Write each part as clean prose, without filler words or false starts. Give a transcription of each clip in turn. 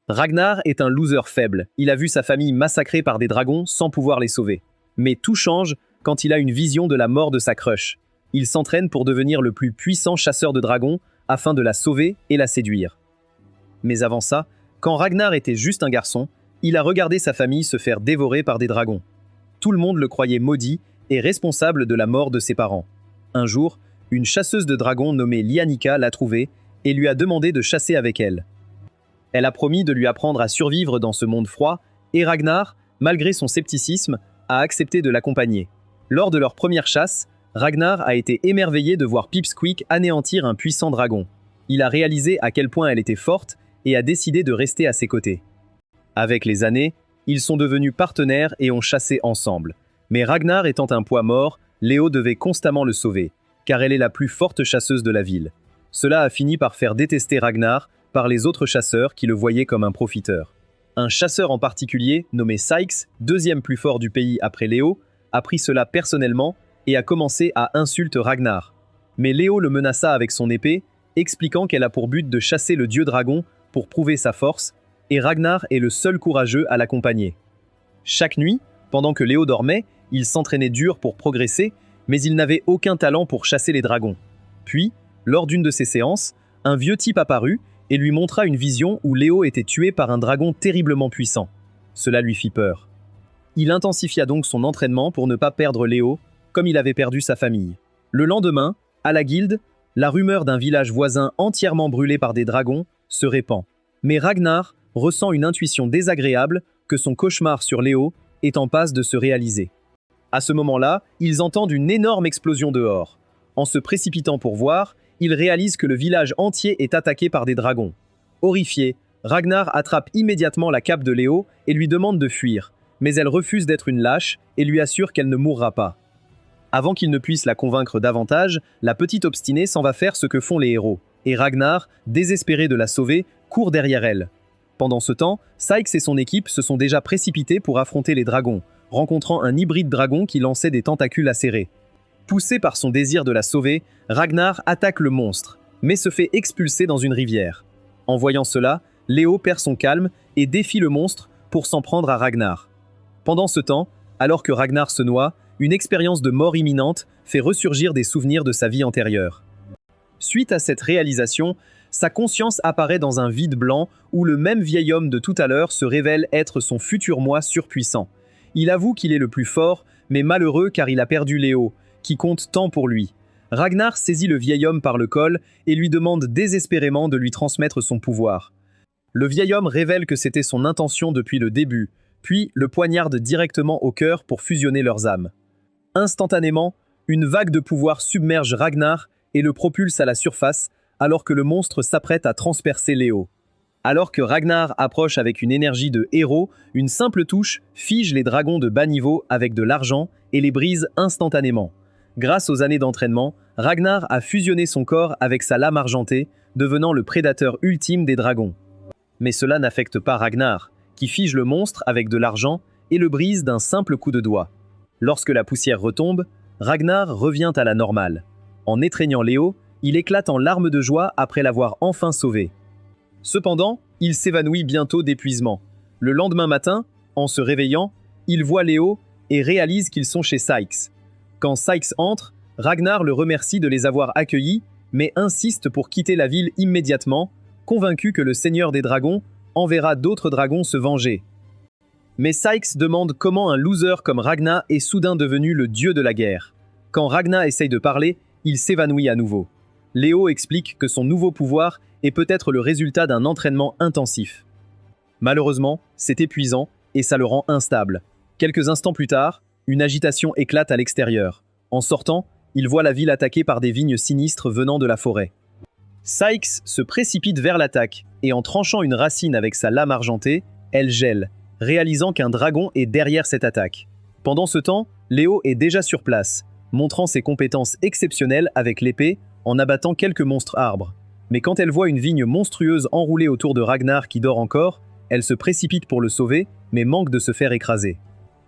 Ragnar est un loser faible. Il a vu sa famille massacrée par des dragons sans pouvoir les sauver. Mais tout change quand il a une vision de la mort de sa crush. Il s'entraîne pour devenir le plus puissant chasseur de dragons afin de la sauver et la séduire. Mais avant ça, quand Ragnar était juste un garçon, il a regardé sa famille se faire dévorer par des dragons. Tout le monde le croyait maudit et responsable de la mort de ses parents. Un jour, une chasseuse de dragons nommée Lyannika l'a trouvé et lui a demandé de chasser avec elle. Elle a promis de lui apprendre à survivre dans ce monde froid, et Ragnar, malgré son scepticisme, a accepté de l'accompagner. Lors de leur première chasse, Ragnar a été émerveillé de voir Pipsqueak anéantir un puissant dragon. Il a réalisé à quel point elle était forte et a décidé de rester à ses côtés. Avec les années, ils sont devenus partenaires et ont chassé ensemble. Mais Ragnar étant un poids mort, Léo devait constamment le sauver, car elle est la plus forte chasseuse de la ville. Cela a fini par faire détester Ragnar par les autres chasseurs qui le voyaient comme un profiteur. Un chasseur en particulier, nommé Sykes, deuxième plus fort du pays après Léo, a pris cela personnellement et a commencé à insulter Ragnar. Mais Léo le menaça avec son épée, expliquant qu'elle a pour but de chasser le dieu dragon pour prouver sa force, et Ragnar est le seul courageux à l'accompagner. Chaque nuit, pendant que Léo dormait, il s'entraînait dur pour progresser, mais il n'avait aucun talent pour chasser les dragons. Puis, lors d'une de ces séances, un vieux type apparut et lui montra une vision où Léo était tué par un dragon terriblement puissant. Cela lui fit peur. Il intensifia donc son entraînement pour ne pas perdre Léo, comme il avait perdu sa famille. Le lendemain, à la guilde, la rumeur d'un village voisin entièrement brûlé par des dragons se répand. Mais Ragnar ressent une intuition désagréable que son cauchemar sur Léo est en passe de se réaliser. À ce moment-là, ils entendent une énorme explosion dehors. En se précipitant pour voir, ils réalisent que le village entier est attaqué par des dragons. Horrifié, Ragnar attrape immédiatement la cape de Léo et lui demande de fuir, mais elle refuse d'être une lâche et lui assure qu'elle ne mourra pas. Avant qu'il ne puisse la convaincre davantage, la petite obstinée s'en va faire ce que font les héros, et Ragnar, désespéré de la sauver, court derrière elle. Pendant ce temps, Sykes et son équipe se sont déjà précipités pour affronter les dragons, rencontrant un hybride dragon qui lançait des tentacules acérés. Poussé par son désir de la sauver, Ragnar attaque le monstre, mais se fait expulser dans une rivière. En voyant cela, Léo perd son calme et défie le monstre pour s'en prendre à Ragnar. Pendant ce temps, alors que Ragnar se noie, une expérience de mort imminente fait ressurgir des souvenirs de sa vie antérieure. Suite à cette réalisation, sa conscience apparaît dans un vide blanc où le même vieil homme de tout à l'heure se révèle être son futur moi surpuissant. Il avoue qu'il est le plus fort, mais malheureux car il a perdu Léo, qui compte tant pour lui. Ragnar saisit le vieil homme par le col et lui demande désespérément de lui transmettre son pouvoir. Le vieil homme révèle que c'était son intention depuis le début, puis le poignarde directement au cœur pour fusionner leurs âmes. Instantanément, une vague de pouvoir submerge Ragnar et le propulse à la surface, alors que le monstre s'apprête à transpercer Léo. Alors que Ragnar approche avec une énergie de héros, une simple touche fige les dragons de bas niveau avec de l'argent et les brise instantanément. Grâce aux années d'entraînement, Ragnar a fusionné son corps avec sa lame argentée, devenant le prédateur ultime des dragons. Mais cela n'affecte pas Ragnar, qui fige le monstre avec de l'argent et le brise d'un simple coup de doigt. Lorsque la poussière retombe, Ragnar revient à la normale. En étreignant Léo, il éclate en larmes de joie après l'avoir enfin sauvé. Cependant, il s'évanouit bientôt d'épuisement. Le lendemain matin, en se réveillant, il voit Léo et réalise qu'ils sont chez Sykes. Quand Sykes entre, Ragnar le remercie de les avoir accueillis, mais insiste pour quitter la ville immédiatement, convaincu que le seigneur des dragons enverra d'autres dragons se venger. Mais Sykes demande comment un loser comme Ragnar est soudain devenu le dieu de la guerre. Quand Ragnar essaye de parler, il s'évanouit à nouveau. Léo explique que son nouveau pouvoir est peut-être le résultat d'un entraînement intensif. Malheureusement, c'est épuisant et ça le rend instable. Quelques instants plus tard, une agitation éclate à l'extérieur. En sortant, il voit la ville attaquée par des vignes sinistres venant de la forêt. Sykes se précipite vers l'attaque et en tranchant une racine avec sa lame argentée, elle gèle, réalisant qu'un dragon est derrière cette attaque. Pendant ce temps, Léo est déjà sur place, montrant ses compétences exceptionnelles avec l'épée en abattant quelques monstres arbres. Mais quand elle voit une vigne monstrueuse enroulée autour de Ragnar qui dort encore, elle se précipite pour le sauver, mais manque de se faire écraser.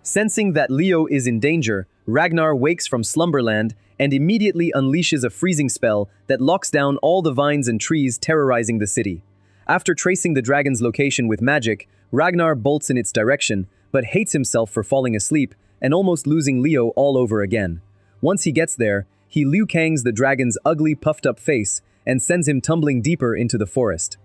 Sensing that Leo is in danger, Ragnar wakes from slumberland and immediately unleashes a freezing spell that locks down all the vines and trees terrorizing the city. After tracing the dragon's location with magic, Ragnar bolts in its direction, but hates himself for falling asleep and almost losing Leo all over again. Once he gets there, he Liu Kangs the dragon's ugly puffed-up face and sends him tumbling deeper into the forest.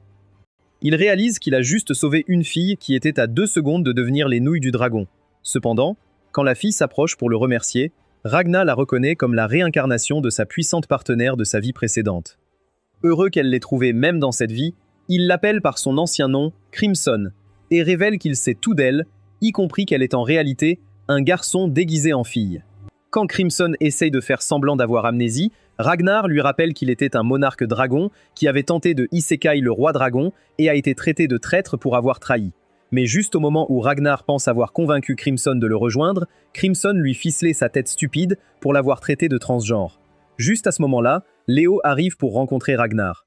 Il réalise qu'il a juste sauvé une fille qui était à 2 secondes de devenir les nouilles du dragon. Cependant, quand la fille s'approche pour le remercier, Ragnar la reconnaît comme la réincarnation de sa puissante partenaire de sa vie précédente. Heureux qu'elle l'ait trouvée même dans cette vie, il l'appelle par son ancien nom, Crimson, et révèle qu'il sait tout d'elle, y compris qu'elle est en réalité un garçon déguisé en fille. Quand Crimson essaye de faire semblant d'avoir amnésie, Ragnar lui rappelle qu'il était un monarque dragon qui avait tenté de isekai le roi dragon et a été traité de traître pour avoir trahi. Mais juste au moment où Ragnar pense avoir convaincu Crimson de le rejoindre, Crimson lui ficelait sa tête stupide pour l'avoir traité de transgenre. Juste à ce moment-là, Leo arrive pour rencontrer Ragnar.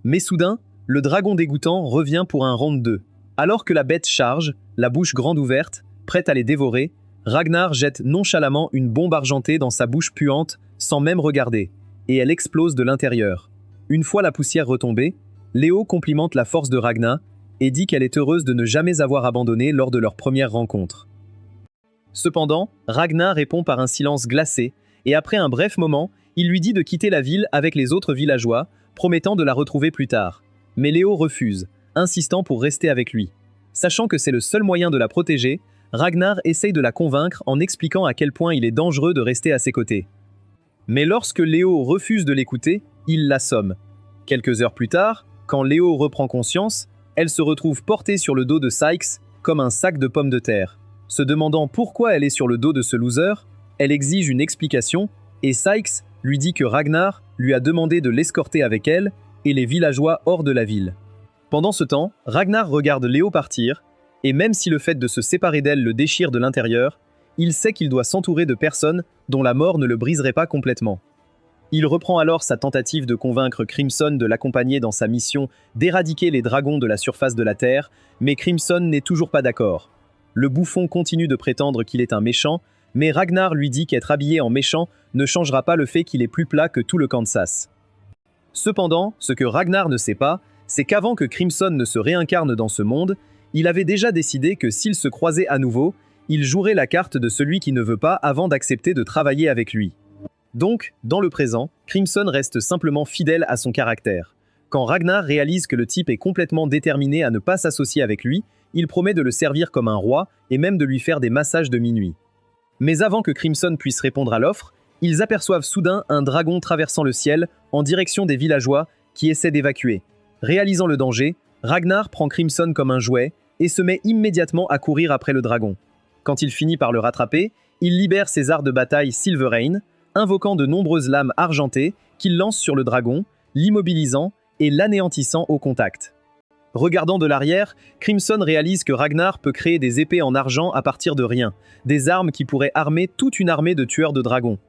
Mais soudain, le dragon dégoûtant revient pour un round 2. Alors que la bête charge, la bouche grande ouverte, prête à les dévorer, Ragnar jette nonchalamment une bombe argentée dans sa bouche puante sans même regarder, et elle explose de l'intérieur. Une fois la poussière retombée, Leo complimente la force de Ragnar et dit qu'elle est heureuse de ne jamais avoir abandonné lors de leur première rencontre. Cependant, Ragnar répond par un silence glacé, et après un bref moment, il lui dit de quitter la ville avec les autres villageois, promettant de la retrouver plus tard. Mais Leo refuse, insistant pour rester avec lui. Sachant que c'est le seul moyen de la protéger, Ragnar essaye de la convaincre en expliquant à quel point il est dangereux de rester à ses côtés. Mais lorsque Leo refuse de l'écouter, il l'assomme. Quelques heures plus tard, quand Leo reprend conscience, elle se retrouve portée sur le dos de Sykes comme un sac de pommes de terre. Se demandant pourquoi elle est sur le dos de ce loser, elle exige une explication et Sykes lui dit que Ragnar lui a demandé de l'escorter avec elle et les villageois hors de la ville. Pendant ce temps, Ragnar regarde Leo partir et même si le fait de se séparer d'elle le déchire de l'intérieur, il sait qu'il doit s'entourer de personnes dont la mort ne le briserait pas complètement. Il reprend alors sa tentative de convaincre Crimson de l'accompagner dans sa mission d'éradiquer les dragons de la surface de la Terre, mais Crimson n'est toujours pas d'accord. Le bouffon continue de prétendre qu'il est un méchant, mais Ragnar lui dit qu'être habillé en méchant ne changera pas le fait qu'il est plus plat que tout le Kansas. Cependant, ce que Ragnar ne sait pas, c'est qu'avant que Crimson ne se réincarne dans ce monde, il avait déjà décidé que s'il se croisait à nouveau, il jouerait la carte de celui qui ne veut pas avant d'accepter de travailler avec lui. Donc, dans le présent, Crimson reste simplement fidèle à son caractère. Quand Ragnar réalise que le type est complètement déterminé à ne pas s'associer avec lui, il promet de le servir comme un roi et même de lui faire des massages de minuit. Mais avant que Crimson puisse répondre à l'offre, ils aperçoivent soudain un dragon traversant le ciel en direction des villageois qui essaient d'évacuer. Réalisant le danger, Ragnar prend Crimson comme un jouet et se met immédiatement à courir après le dragon. Quand il finit par le rattraper, il libère ses arts de bataille Silverrain, invoquant de nombreuses lames argentées qu'il lance sur le dragon, l'immobilisant et l'anéantissant au contact. Regardant de l'arrière, Crimson réalise que Ragnar peut créer des épées en argent à partir de rien, des armes qui pourraient armer toute une armée de tueurs de dragons.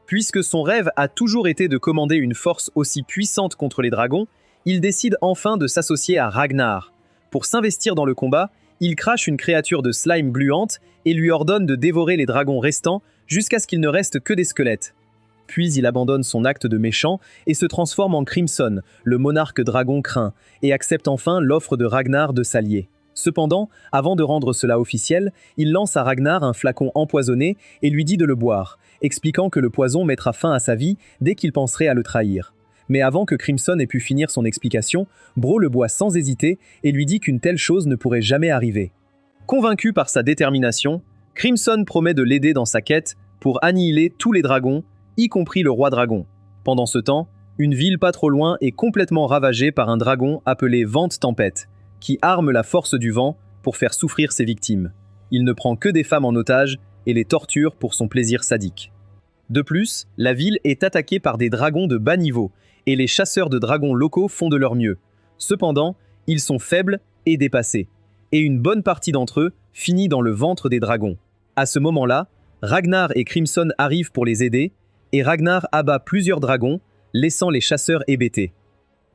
Puisque son rêve a toujours été de commander une force aussi puissante contre les dragons, il décide enfin de s'associer à Ragnar. Pour s'investir dans le combat, il crache une créature de slime gluante et lui ordonne de dévorer les dragons restants jusqu'à ce qu'il ne reste que des squelettes. Puis il abandonne son acte de méchant et se transforme en Crimson, le monarque dragon craint, et accepte enfin l'offre de Ragnar de s'allier. Cependant, avant de rendre cela officiel, il lance à Ragnar un flacon empoisonné et lui dit de le boire, expliquant que le poison mettra fin à sa vie dès qu'il penserait à le trahir. Mais avant que Crimson ait pu finir son explication, Bro le boit sans hésiter et lui dit qu'une telle chose ne pourrait jamais arriver. Convaincu par sa détermination, Crimson promet de l'aider dans sa quête pour annihiler tous les dragons, y compris le roi dragon. Pendant ce temps, une ville pas trop loin est complètement ravagée par un dragon appelé Vente-Tempête, qui arme la force du vent pour faire souffrir ses victimes. Il ne prend que des femmes en otage et les torture pour son plaisir sadique. De plus, la ville est attaquée par des dragons de bas niveau, et les chasseurs de dragons locaux font de leur mieux. Cependant, ils sont faibles et dépassés, et une bonne partie d'entre eux finit dans le ventre des dragons. À ce moment-là, Ragnar et Crimson arrivent pour les aider, et Ragnar abat plusieurs dragons, laissant les chasseurs hébétés.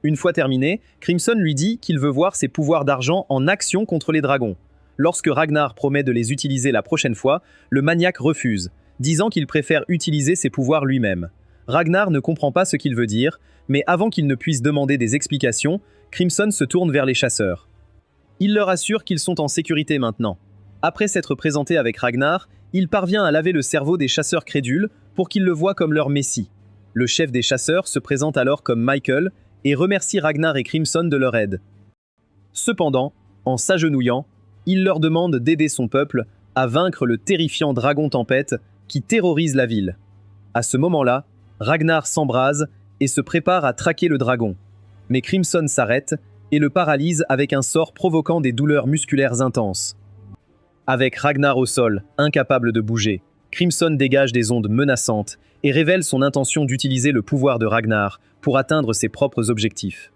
Une fois terminé, Crimson lui dit qu'il veut voir ses pouvoirs d'argent en action contre les dragons. Lorsque Ragnar promet de les utiliser la prochaine fois, le maniaque refuse, disant qu'il préfère utiliser ses pouvoirs lui-même. Ragnar ne comprend pas ce qu'il veut dire, mais avant qu'il ne puisse demander des explications, Crimson se tourne vers les chasseurs. Il leur assure qu'ils sont en sécurité maintenant. Après s'être présenté avec Ragnar, il parvient à laver le cerveau des chasseurs crédules pour qu'ils le voient comme leur messie. Le chef des chasseurs se présente alors comme Michael et remercie Ragnar et Crimson de leur aide. Cependant, en s'agenouillant, il leur demande d'aider son peuple à vaincre le terrifiant dragon tempête qui terrorise la ville. À ce moment-là, Ragnar s'embrase et se prépare à traquer le dragon. Mais Crimson s'arrête et le paralyse avec un sort provoquant des douleurs musculaires intenses. Avec Ragnar au sol, incapable de bouger, Crimson dégage des ondes menaçantes et révèle son intention d'utiliser le pouvoir de Ragnar pour atteindre ses propres objectifs.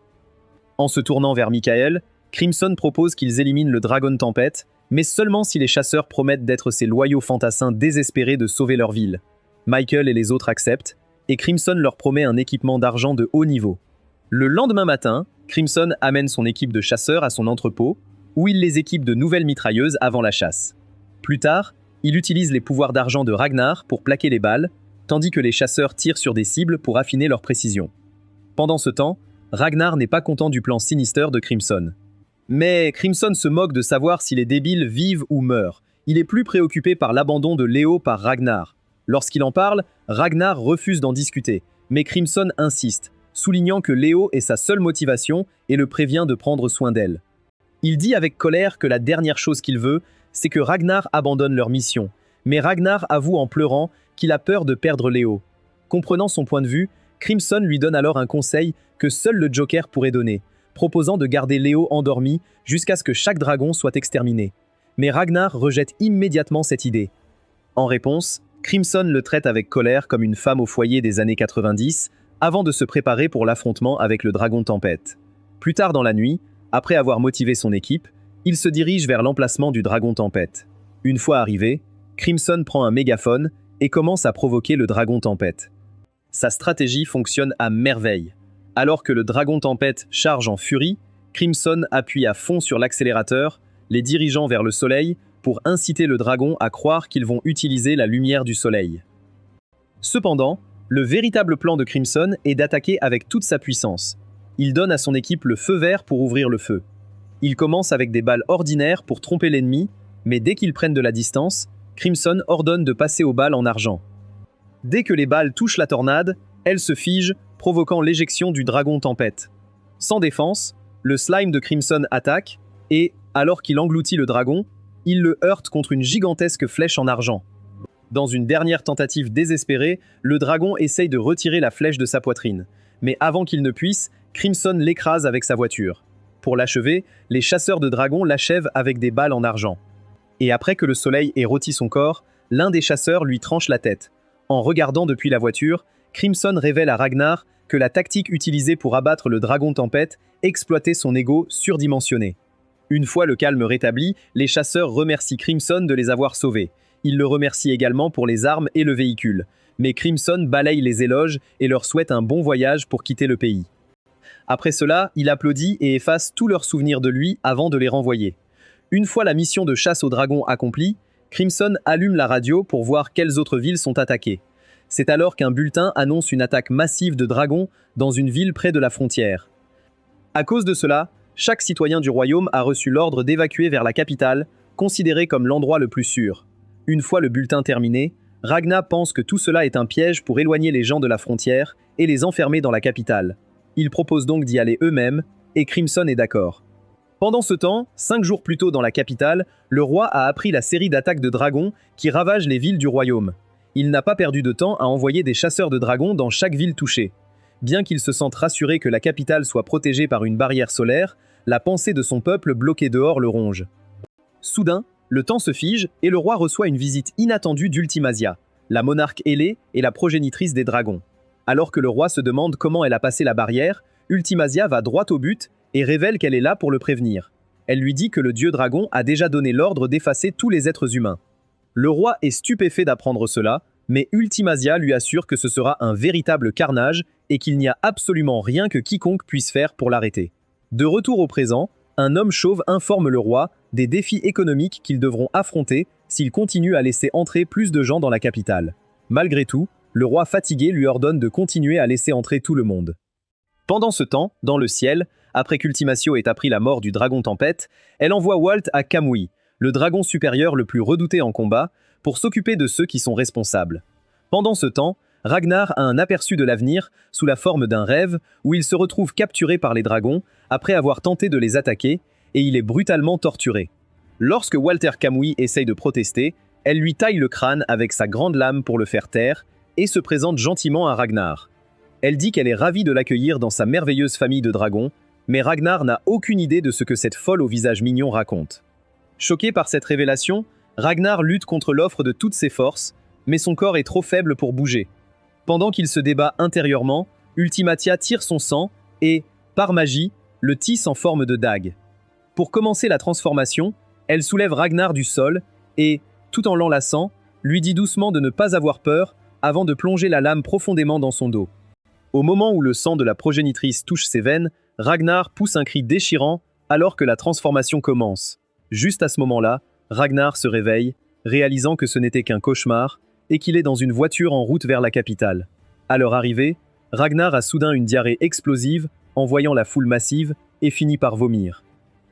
En se tournant vers Michael, Crimson propose qu'ils éliminent le dragon tempête, mais seulement si les chasseurs promettent d'être ses loyaux fantassins désespérés de sauver leur ville. Michael et les autres acceptent, et Crimson leur promet un équipement d'argent de haut niveau. Le lendemain matin, Crimson amène son équipe de chasseurs à son entrepôt, où il les équipe de nouvelles mitrailleuses avant la chasse. Plus tard, il utilise les pouvoirs d'argent de Ragnar pour plaquer les balles, tandis que les chasseurs tirent sur des cibles pour affiner leur précision. Pendant ce temps, Ragnar n'est pas content du plan sinister de Crimson. Mais Crimson se moque de savoir si les débiles vivent ou meurent. Il est plus préoccupé par l'abandon de Léo par Ragnar. Lorsqu'il en parle, Ragnar refuse d'en discuter, mais Crimson insiste, soulignant que Léo est sa seule motivation et le prévient de prendre soin d'elle. Il dit avec colère que la dernière chose qu'il veut, c'est que Ragnar abandonne leur mission. Mais Ragnar avoue en pleurant qu'il a peur de perdre Léo. Comprenant son point de vue, Crimson lui donne alors un conseil que seul le Joker pourrait donner, proposant de garder Léo endormi jusqu'à ce que chaque dragon soit exterminé. Mais Ragnar rejette immédiatement cette idée. En réponse, Crimson le traite avec colère comme une femme au foyer des années 90, avant de se préparer pour l'affrontement avec le dragon tempête. Plus tard dans la nuit, après avoir motivé son équipe, il se dirige vers l'emplacement du dragon tempête. Une fois arrivé, Crimson prend un mégaphone et commence à provoquer le dragon tempête. Sa stratégie fonctionne à merveille. Alors que le dragon tempête charge en furie, Crimson appuie à fond sur l'accélérateur, les dirigeant vers le soleil pour inciter le dragon à croire qu'ils vont utiliser la lumière du soleil. Cependant, le véritable plan de Crimson est d'attaquer avec toute sa puissance. Il donne à son équipe le feu vert pour ouvrir le feu. Il commence avec des balles ordinaires pour tromper l'ennemi, mais dès qu'ils prennent de la distance, Crimson ordonne de passer aux balles en argent. Dès que les balles touchent la tornade, elles se figent, provoquant l'éjection du dragon tempête. Sans défense, le slime de Crimson attaque, et, alors qu'il engloutit le dragon, il le heurte contre une gigantesque flèche en argent. Dans une dernière tentative désespérée, le dragon essaye de retirer la flèche de sa poitrine. Mais avant qu'il ne puisse, Crimson l'écrase avec sa voiture. Pour l'achever, les chasseurs de dragons l'achèvent avec des balles en argent. Et après que le soleil ait rôti son corps, l'un des chasseurs lui tranche la tête. En regardant depuis la voiture, Crimson révèle à Ragnar que la tactique utilisée pour abattre le dragon tempête exploitait son ego surdimensionné. Une fois le calme rétabli, les chasseurs remercient Crimson de les avoir sauvés. Ils le remercient également pour les armes et le véhicule. Mais Crimson balaye les éloges et leur souhaite un bon voyage pour quitter le pays. Après cela, il applaudit et efface tous leurs souvenirs de lui avant de les renvoyer. Une fois la mission de chasse au dragon accomplie, Crimson allume la radio pour voir quelles autres villes sont attaquées. C'est alors qu'un bulletin annonce une attaque massive de dragons dans une ville près de la frontière. À cause de cela, chaque citoyen du royaume a reçu l'ordre d'évacuer vers la capitale, considérée comme l'endroit le plus sûr. Une fois le bulletin terminé, Ragnar pense que tout cela est un piège pour éloigner les gens de la frontière et les enfermer dans la capitale. Ils proposent donc d'y aller eux-mêmes, et Crimson est d'accord. Pendant ce temps, 5 jours plus tôt dans la capitale, le roi a appris la série d'attaques de dragons qui ravagent les villes du royaume. Il n'a pas perdu de temps à envoyer des chasseurs de dragons dans chaque ville touchée. Bien qu'il se sente rassuré que la capitale soit protégée par une barrière solaire, la pensée de son peuple bloqué dehors le ronge. Soudain, le temps se fige et le roi reçoit une visite inattendue d'Ultimasia, la monarque ailée et la progénitrice des dragons. Alors que le roi se demande comment elle a passé la barrière, Ultimasia va droit au but et révèle qu'elle est là pour le prévenir. Elle lui dit que le dieu dragon a déjà donné l'ordre d'effacer tous les êtres humains. Le roi est stupéfait d'apprendre cela, mais Ultimasia lui assure que ce sera un véritable carnage et qu'il n'y a absolument rien que quiconque puisse faire pour l'arrêter. De retour au présent, un homme chauve informe le roi des défis économiques qu'ils devront affronter s'ils continuent à laisser entrer plus de gens dans la capitale. Malgré tout, Le roi fatigué lui ordonne de continuer à laisser entrer tout le monde. Pendant ce temps, dans le ciel, après qu'Ultimatio ait appris la mort du dragon tempête, elle envoie Walt à Kamui, le dragon supérieur le plus redouté en combat, pour s'occuper de ceux qui sont responsables. Pendant ce temps, Ragnar a un aperçu de l'avenir sous la forme d'un rêve où il se retrouve capturé par les dragons après avoir tenté de les attaquer et il est brutalement torturé. Lorsque Walter Kamui essaye de protester, elle lui taille le crâne avec sa grande lame pour le faire taire et se présente gentiment à Ragnar. Elle dit qu'elle est ravie de l'accueillir dans sa merveilleuse famille de dragons, mais Ragnar n'a aucune idée de ce que cette folle au visage mignon raconte. Choqué par cette révélation, Ragnar lutte contre l'offre de toutes ses forces, mais son corps est trop faible pour bouger. Pendant qu'il se débat intérieurement, Ultimatia tire son sang et, par magie, le tisse en forme de dague. Pour commencer la transformation, elle soulève Ragnar du sol et, tout en l'enlaçant, lui dit doucement de ne pas avoir peur avant de plonger la lame profondément dans son dos. Au moment où le sang de la progénitrice touche ses veines, Ragnar pousse un cri déchirant alors que la transformation commence. Juste à ce moment-là, Ragnar se réveille, réalisant que ce n'était qu'un cauchemar et qu'il est dans une voiture en route vers la capitale. À leur arrivée, Ragnar a soudain une diarrhée explosive en voyant la foule massive et finit par vomir.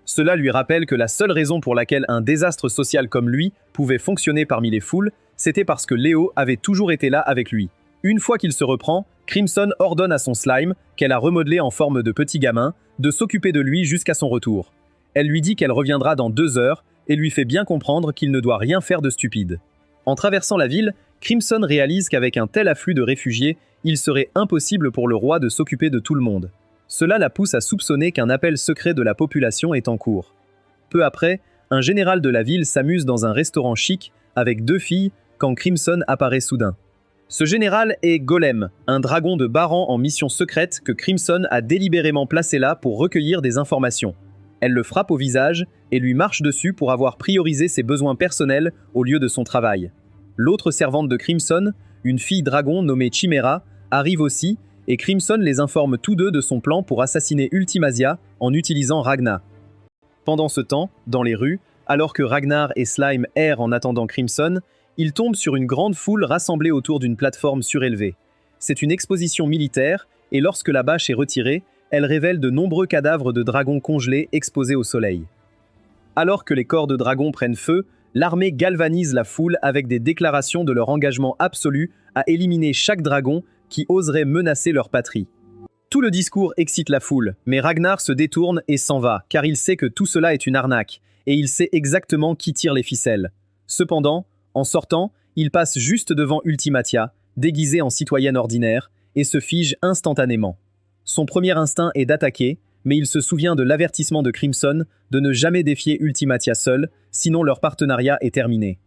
Cela lui rappelle que la seule raison pour laquelle un désastre social comme lui pouvait fonctionner parmi les foules, c'était parce que Léo avait toujours été là avec lui. Une fois qu'il se reprend, Crimson ordonne à son slime, qu'elle a remodelé en forme de petit gamin, de s'occuper de lui jusqu'à son retour. Elle lui dit qu'elle reviendra dans 2 heures et lui fait bien comprendre qu'il ne doit rien faire de stupide. En traversant la ville, Crimson réalise qu'avec un tel afflux de réfugiés, il serait impossible pour le roi de s'occuper de tout le monde. Cela la pousse à soupçonner qu'un appel secret de la population est en cours. Peu après, un général de la ville s'amuse dans un restaurant chic avec 2 filles quand Crimson apparaît soudain. Ce général est Golem, un dragon de Baran en mission secrète que Crimson a délibérément placé là pour recueillir des informations. Elle le frappe au visage et lui marche dessus pour avoir priorisé ses besoins personnels au lieu de son travail. L'autre servante de Crimson, une fille dragon nommée Chimera, arrive aussi et Crimson les informe tous deux de son plan pour assassiner Ultimasia en utilisant Ragnar. Pendant ce temps, dans les rues, alors que Ragnar et Slime errent en attendant Crimson, ils tombent sur une grande foule rassemblée autour d'une plateforme surélevée. C'est une exposition militaire et lorsque la bâche est retirée, elle révèle de nombreux cadavres de dragons congelés exposés au soleil. Alors que les corps de dragons prennent feu, l'armée galvanise la foule avec des déclarations de leur engagement absolu à éliminer chaque dragon qui oserait menacer leur patrie. Tout le discours excite la foule, mais Ragnar se détourne et s'en va, car il sait que tout cela est une arnaque, et il sait exactement qui tire les ficelles. Cependant, en sortant, il passe juste devant Ultimatia, déguisée en citoyenne ordinaire, et se fige instantanément. Son premier instinct est d'attaquer, mais il se souvient de l'avertissement de Crimson de ne jamais défier Ultimatia seul, sinon leur partenariat est terminé.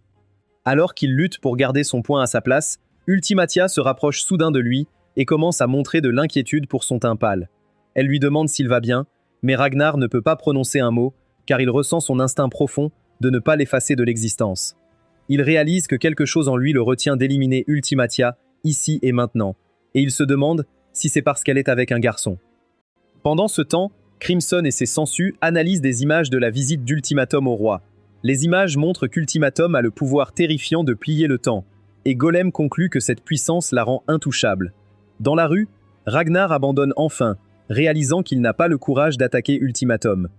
Alors qu'il lutte pour garder son point à sa place, Ultimatia se rapproche soudain de lui et commence à montrer de l'inquiétude pour son teint pâle. Elle lui demande s'il va bien, mais Ragnar ne peut pas prononcer un mot, car il ressent son instinct profond de ne pas l'effacer de l'existence. Il réalise que quelque chose en lui le retient d'éliminer Ultimatia, ici et maintenant, et il se demande si c'est parce qu'elle est avec un garçon. Pendant ce temps, Crimson et ses sangsues analysent des images de la visite d'Ultimatum au roi. Les images montrent qu'Ultimatum a le pouvoir terrifiant de plier le temps, et Golem conclut que cette puissance la rend intouchable. Dans la rue, Ragnar abandonne enfin, réalisant qu'il n'a pas le courage d'attaquer Ultimatum.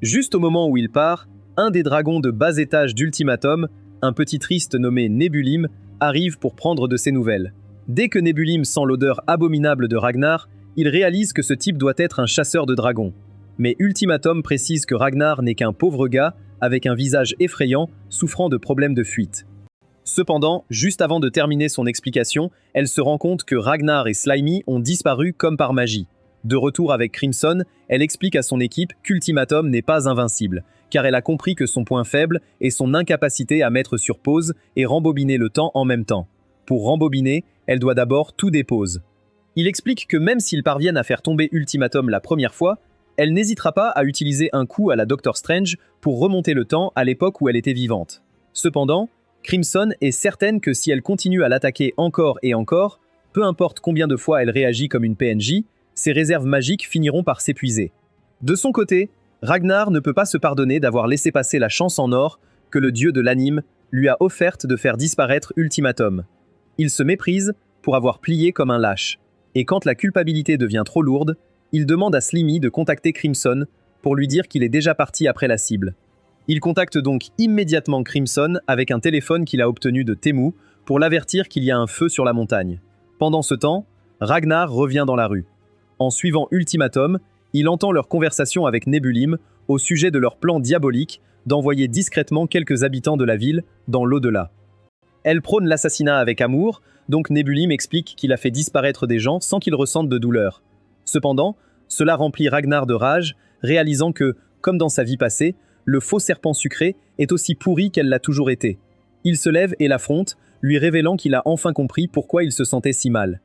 Juste au moment où il part, un des dragons de bas étage d'Ultimatum, un petit triste nommé Nebulim, arrive pour prendre de ses nouvelles. Dès que Nebulim sent l'odeur abominable de Ragnar, il réalise que ce type doit être un chasseur de dragons. Mais Ultimatum précise que Ragnar n'est qu'un pauvre gars avec un visage effrayant, souffrant de problèmes de fuite. Cependant, juste avant de terminer son explication, elle se rend compte que Ragnar et Slimy ont disparu comme par magie. De retour avec Crimson, elle explique à son équipe qu'Ultimatum n'est pas invincible, car elle a compris que son point faible est son incapacité à mettre sur pause et rembobiner le temps en même temps. Pour rembobiner, elle doit d'abord tout dépause. Il explique que même s'ils parviennent à faire tomber Ultimatum la première fois, elle n'hésitera pas à utiliser un coup à la Doctor Strange pour remonter le temps à l'époque où elle était vivante. Cependant, Crimson est certaine que si elle continue à l'attaquer encore et encore, peu importe combien de fois elle réagit comme une PNJ, ses réserves magiques finiront par s'épuiser. De son côté, Ragnar ne peut pas se pardonner d'avoir laissé passer la chance en or que le dieu de l'anime lui a offerte de faire disparaître Ultimatum. Il se méprise pour avoir plié comme un lâche. Et quand la culpabilité devient trop lourde, il demande à Slimmy de contacter Crimson pour lui dire qu'il est déjà parti après la cible. Il contacte donc immédiatement Crimson avec un téléphone qu'il a obtenu de Temu pour l'avertir qu'il y a un feu sur la montagne. Pendant ce temps, Ragnar revient dans la rue. En suivant Ultimatum, il entend leur conversation avec Nebulim au sujet de leur plan diabolique d'envoyer discrètement quelques habitants de la ville dans l'au-delà. Elle prône l'assassinat avec amour, donc Nebulim explique qu'il a fait disparaître des gens sans qu'ils ressentent de douleur. Cependant, cela remplit Ragnar de rage, réalisant que, comme dans sa vie passée, le faux serpent sucré est aussi pourri qu'elle l'a toujours été. Il se lève et l'affronte, lui révélant qu'il a enfin compris pourquoi il se sentait si mal.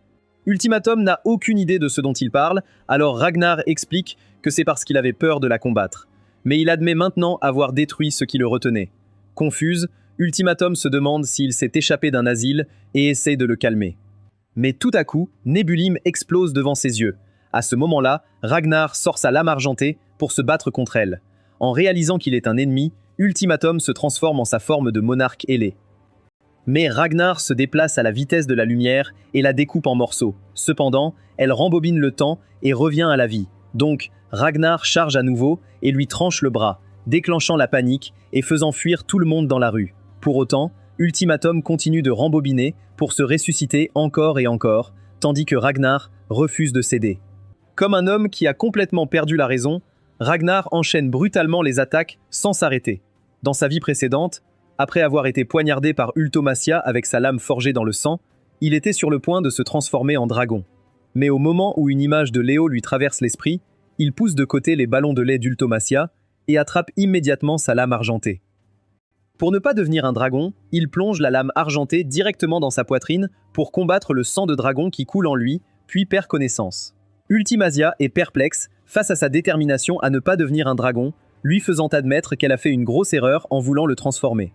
Ultimatum n'a aucune idée de ce dont il parle, alors Ragnar explique que c'est parce qu'il avait peur de la combattre. Mais il admet maintenant avoir détruit ce qui le retenait. Confuse, Ultimatum se demande s'il s'est échappé d'un asile et essaie de le calmer. Mais tout à coup, Nebulim explose devant ses yeux. À ce moment-là, Ragnar sort sa lame argentée pour se battre contre elle. En réalisant qu'il est un ennemi, Ultimatum se transforme en sa forme de monarque ailé. Mais Ragnar se déplace à la vitesse de la lumière et la découpe en morceaux. Cependant, elle rembobine le temps et revient à la vie. Donc, Ragnar charge à nouveau et lui tranche le bras, déclenchant la panique et faisant fuir tout le monde dans la rue. Pour autant, Ultimatum continue de rembobiner pour se ressusciter encore et encore, tandis que Ragnar refuse de céder. Comme un homme qui a complètement perdu la raison, Ragnar enchaîne brutalement les attaques sans s'arrêter. Dans sa vie précédente, après avoir été poignardé par Ultomacia avec sa lame forgée dans le sang, il était sur le point de se transformer en dragon. Mais au moment où une image de Léo lui traverse l'esprit, il pousse de côté les ballons de lait d'Ultomacia et attrape immédiatement sa lame argentée. Pour ne pas devenir un dragon, il plonge la lame argentée directement dans sa poitrine pour combattre le sang de dragon qui coule en lui, puis perd connaissance. Ultimacia est perplexe face à sa détermination à ne pas devenir un dragon, lui faisant admettre qu'elle a fait une grosse erreur en voulant le transformer.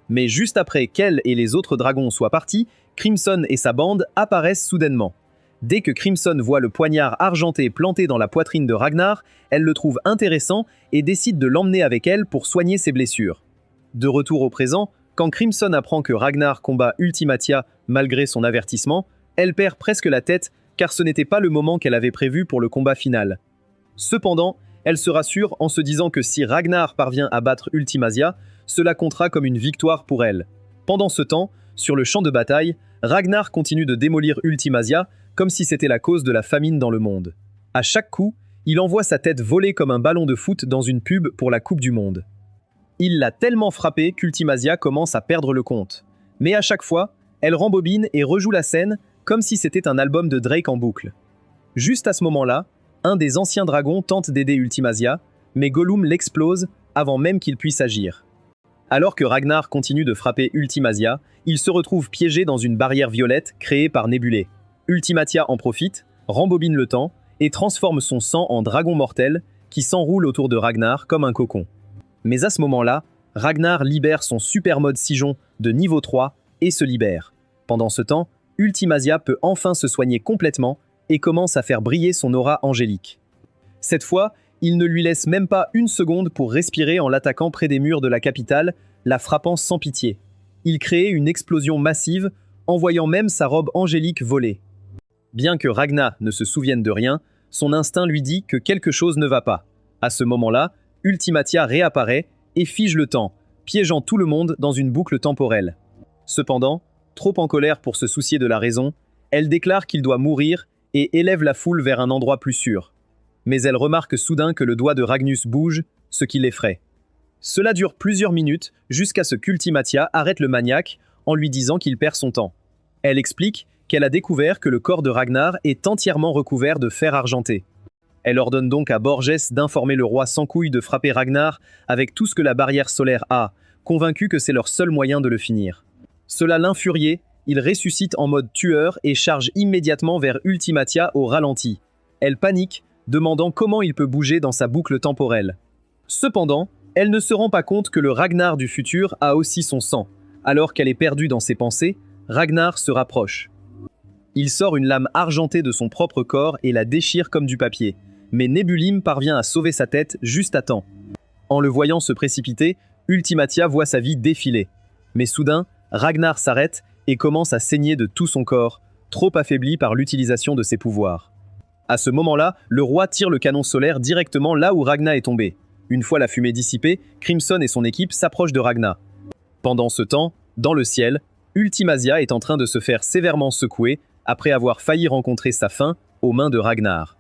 Mais juste après qu'elle et les autres dragons soient partis, Crimson et sa bande apparaissent soudainement. Dès que Crimson voit le poignard argenté planté dans la poitrine de Ragnar, elle le trouve intéressant et décide de l'emmener avec elle pour soigner ses blessures. De retour au présent, quand Crimson apprend que Ragnar combat Ultimacia malgré son avertissement, elle perd presque la tête car ce n'était pas le moment qu'elle avait prévu pour le combat final. Cependant, elle se rassure en se disant que si Ragnar parvient à battre Ultimacia, cela comptera comme une victoire pour elle. Pendant ce temps, sur le champ de bataille, Ragnar continue de démolir Ultimacia comme si c'était la cause de la famine dans le monde. À chaque coup, il envoie sa tête voler comme un ballon de foot dans une pub pour la Coupe du Monde. Il l'a tellement frappé qu'Ultimacia commence à perdre le compte. Mais à chaque fois, elle rembobine et rejoue la scène comme si c'était un album de Drake en boucle. Juste à ce moment-là, un des anciens dragons tente d'aider Ultimacia, mais Gollum l'explose avant même qu'il puisse agir. Alors que Ragnar continue de frapper Ultimacia, il se retrouve piégé dans une barrière violette créée par Nebulé. Ultimacia en profite, rembobine le temps et transforme son sang en dragon mortel qui s'enroule autour de Ragnar comme un cocon. Mais à ce moment-là, Ragnar libère son super mode Sijon de niveau 3 et se libère. Pendant ce temps, Ultimacia peut enfin se soigner complètement et commence à faire briller son aura angélique. Cette fois, il ne lui laisse même pas une seconde pour respirer en l'attaquant près des murs de la capitale, la frappant sans pitié. Il crée une explosion massive, envoyant même sa robe angélique voler. Bien que Ragnar ne se souvienne de rien, son instinct lui dit que quelque chose ne va pas. À ce moment-là, Ultimacia réapparaît et fige le temps, piégeant tout le monde dans une boucle temporelle. Cependant, trop en colère pour se soucier de la raison, elle déclare qu'il doit mourir et élève la foule vers un endroit plus sûr. Mais elle remarque soudain que le doigt de Ragnus bouge, ce qui l'effraie. Cela dure plusieurs minutes jusqu'à ce qu'Ultimacia arrête le maniaque en lui disant qu'il perd son temps. Elle explique qu'elle a découvert que le corps de Ragnar est entièrement recouvert de fer argenté. Elle ordonne donc à Borges d'informer le roi sans couilles de frapper Ragnar avec tout ce que la barrière solaire a, convaincu que c'est leur seul moyen de le finir. Cela l'infuriait, il ressuscite en mode tueur et charge immédiatement vers Ultimacia au ralenti. Elle panique, demandant comment il peut bouger dans sa boucle temporelle. Cependant, elle ne se rend pas compte que le Ragnar du futur a aussi son sang. Alors qu'elle est perdue dans ses pensées, Ragnar se rapproche. Il sort une lame argentée de son propre corps et la déchire comme du papier. Mais Nebulim parvient à sauver sa tête juste à temps. En le voyant se précipiter, Ultimacia voit sa vie défiler. Mais soudain, Ragnar s'arrête et commence à saigner de tout son corps, trop affaibli par l'utilisation de ses pouvoirs. À ce moment-là, le roi tire le canon solaire directement là où Ragna est tombé. Une fois la fumée dissipée, Crimson et son équipe s'approchent de Ragna. Pendant ce temps, dans le ciel, Ultimasia est en train de se faire sévèrement secouer après avoir failli rencontrer sa fin aux mains de Ragnar.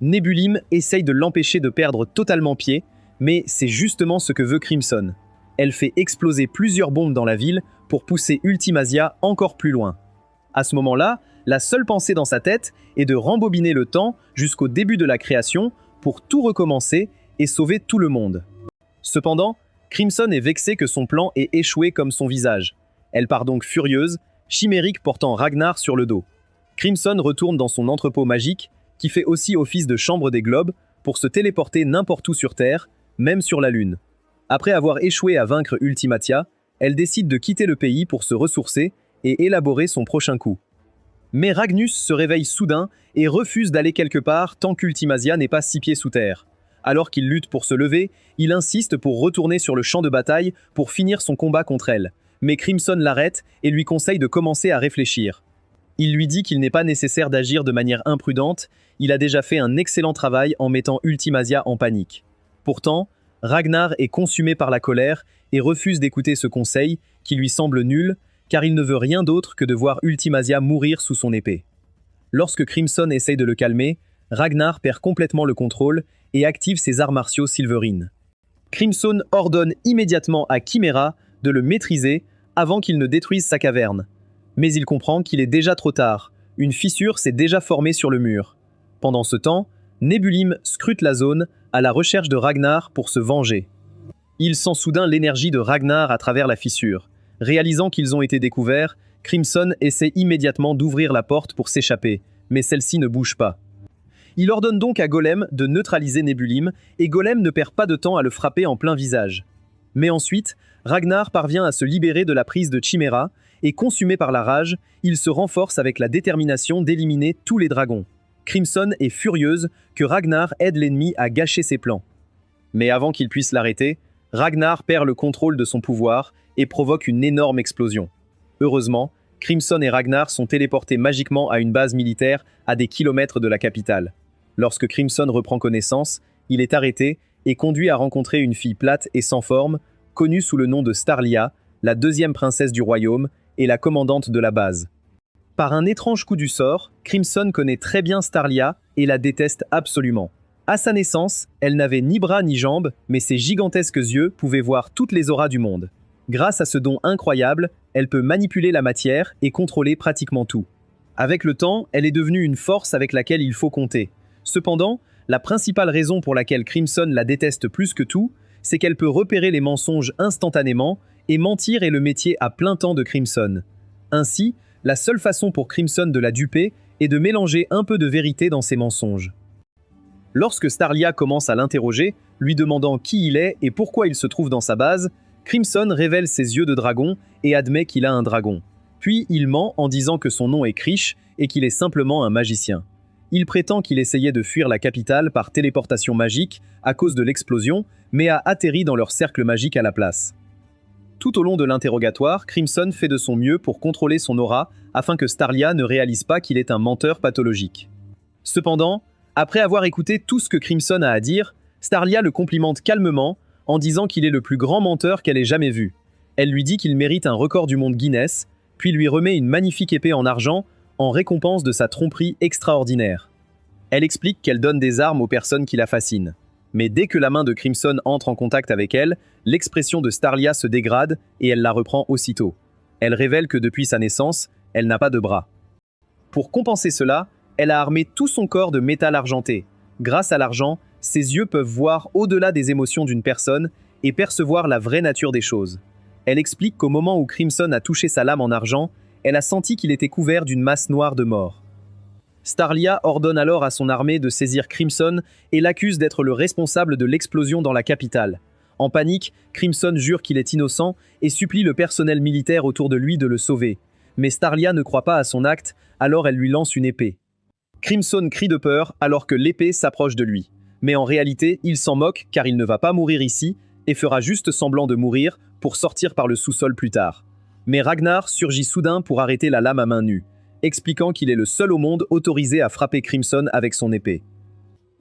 Nebulim essaye de l'empêcher de perdre totalement pied, mais c'est justement ce que veut Crimson. Elle fait exploser plusieurs bombes dans la ville pour pousser Ultimasia encore plus loin. À ce moment-là, la seule pensée dans sa tête est de rembobiner le temps jusqu'au début de la création pour tout recommencer et sauver tout le monde. Cependant, Crimson est vexée que son plan ait échoué comme son visage. Elle part donc furieuse, chimérique portant Ragnar sur le dos. Crimson retourne dans son entrepôt magique, qui fait aussi office de chambre des globes, pour se téléporter n'importe où sur Terre, même sur la Lune. Après avoir échoué à vaincre Ultimatia, elle décide de quitter le pays pour se ressourcer et élaborer son prochain coup. Mais Ragnus se réveille soudain et refuse d'aller quelque part tant qu'Ultimasia n'est pas 6 pieds sous terre. Alors qu'il lutte pour se lever, il insiste pour retourner sur le champ de bataille pour finir son combat contre elle. Mais Crimson l'arrête et lui conseille de commencer à réfléchir. Il lui dit qu'il n'est pas nécessaire d'agir de manière imprudente, il a déjà fait un excellent travail en mettant Ultimasia en panique. Pourtant, Ragnar est consumé par la colère et refuse d'écouter ce conseil qui lui semble nul, car il ne veut rien d'autre que de voir Ultimasia mourir sous son épée. Lorsque Crimson essaye de le calmer, Ragnar perd complètement le contrôle et active ses arts martiaux Silverine. Crimson ordonne immédiatement à Chimera de le maîtriser avant qu'il ne détruise sa caverne. Mais il comprend qu'il est déjà trop tard, une fissure s'est déjà formée sur le mur. Pendant ce temps, Nebulim scrute la zone à la recherche de Ragnar pour se venger. Il sent soudain l'énergie de Ragnar à travers la fissure. Réalisant qu'ils ont été découverts, Crimson essaie immédiatement d'ouvrir la porte pour s'échapper, mais celle-ci ne bouge pas. Il ordonne donc à Golem de neutraliser Nebulim, et Golem ne perd pas de temps à le frapper en plein visage. Mais ensuite, Ragnar parvient à se libérer de la prise de Chimera, et consumé par la rage, il se renforce avec la détermination d'éliminer tous les dragons. Crimson est furieuse que Ragnar aide l'ennemi à gâcher ses plans. Mais avant qu'il puisse l'arrêter, Ragnar perd le contrôle de son pouvoir et provoque une énorme explosion. Heureusement, Crimson et Ragnar sont téléportés magiquement à une base militaire à des kilomètres de la capitale. Lorsque Crimson reprend connaissance, il est arrêté et conduit à rencontrer une fille plate et sans forme, connue sous le nom de Starlia, la deuxième princesse du royaume et la commandante de la base. Par un étrange coup du sort, Crimson connaît très bien Starlia et la déteste absolument. À sa naissance, elle n'avait ni bras ni jambes, mais ses gigantesques yeux pouvaient voir toutes les auras du monde. Grâce à ce don incroyable, elle peut manipuler la matière et contrôler pratiquement tout. Avec le temps, elle est devenue une force avec laquelle il faut compter. Cependant, la principale raison pour laquelle Crimson la déteste plus que tout, c'est qu'elle peut repérer les mensonges instantanément et mentir est le métier à plein temps de Crimson. Ainsi, la seule façon pour Crimson de la duper est de mélanger un peu de vérité dans ses mensonges. Lorsque Starlia commence à l'interroger, lui demandant qui il est et pourquoi il se trouve dans sa base, Crimson révèle ses yeux de dragon et admet qu'il a un dragon. Puis il ment en disant que son nom est Krish et qu'il est simplement un magicien. Il prétend qu'il essayait de fuir la capitale par téléportation magique à cause de l'explosion, mais a atterri dans leur cercle magique à la place. Tout au long de l'interrogatoire, Crimson fait de son mieux pour contrôler son aura afin que Starlia ne réalise pas qu'il est un menteur pathologique. Cependant, après avoir écouté tout ce que Crimson a à dire, Starlia le complimente calmement en disant qu'il est le plus grand menteur qu'elle ait jamais vu. Elle lui dit qu'il mérite un record du monde Guinness, puis lui remet une magnifique épée en argent en récompense de sa tromperie extraordinaire. Elle explique qu'elle donne des armes aux personnes qui la fascinent. Mais dès que la main de Crimson entre en contact avec elle, l'expression de Starlia se dégrade et elle la reprend aussitôt. Elle révèle que depuis sa naissance, elle n'a pas de bras. Pour compenser cela, elle a armé tout son corps de métal argenté. Grâce à l'argent, ses yeux peuvent voir au-delà des émotions d'une personne et percevoir la vraie nature des choses. Elle explique qu'au moment où Crimson a touché sa lame en argent, elle a senti qu'il était couvert d'une masse noire de mort. Starlia ordonne alors à son armée de saisir Crimson et l'accuse d'être le responsable de l'explosion dans la capitale. En panique, Crimson jure qu'il est innocent et supplie le personnel militaire autour de lui de le sauver. Mais Starlia ne croit pas à son acte, alors elle lui lance une épée. Crimson crie de peur alors que l'épée s'approche de lui. Mais en réalité, il s'en moque car il ne va pas mourir ici et fera juste semblant de mourir pour sortir par le sous-sol plus tard. Mais Ragnar surgit soudain pour arrêter la lame à main nue. expliquant qu'il est le seul au monde autorisé à frapper Crimson avec son épée.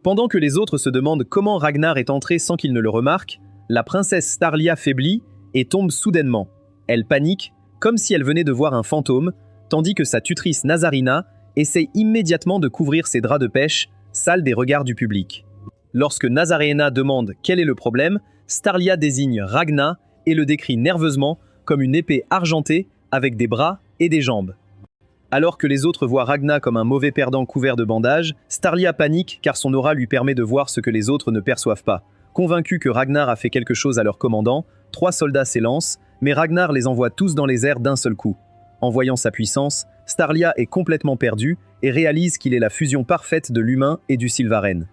Pendant que les autres se demandent comment Ragnar est entré sans qu'il ne le remarque, la princesse Starlia faiblit et tombe soudainement. Elle panique, comme si elle venait de voir un fantôme, tandis que sa tutrice Nazarina essaye immédiatement de couvrir ses draps de pêche, sales des regards du public. Lorsque Nazarena demande quel est le problème, Starlia désigne Ragnar et le décrit nerveusement comme une épée argentée avec des bras et des jambes. Alors que les autres voient Ragnar comme un mauvais perdant couvert de bandages, Starlia panique car son aura lui permet de voir ce que les autres ne perçoivent pas. Convaincu que Ragnar a fait quelque chose à leur commandant, 3 soldats s'élancent, mais Ragnar les envoie tous dans les airs d'un seul coup. En voyant sa puissance, Starlia est complètement perdue et réalise qu'il est la fusion parfaite de l'humain et du Sylvaren.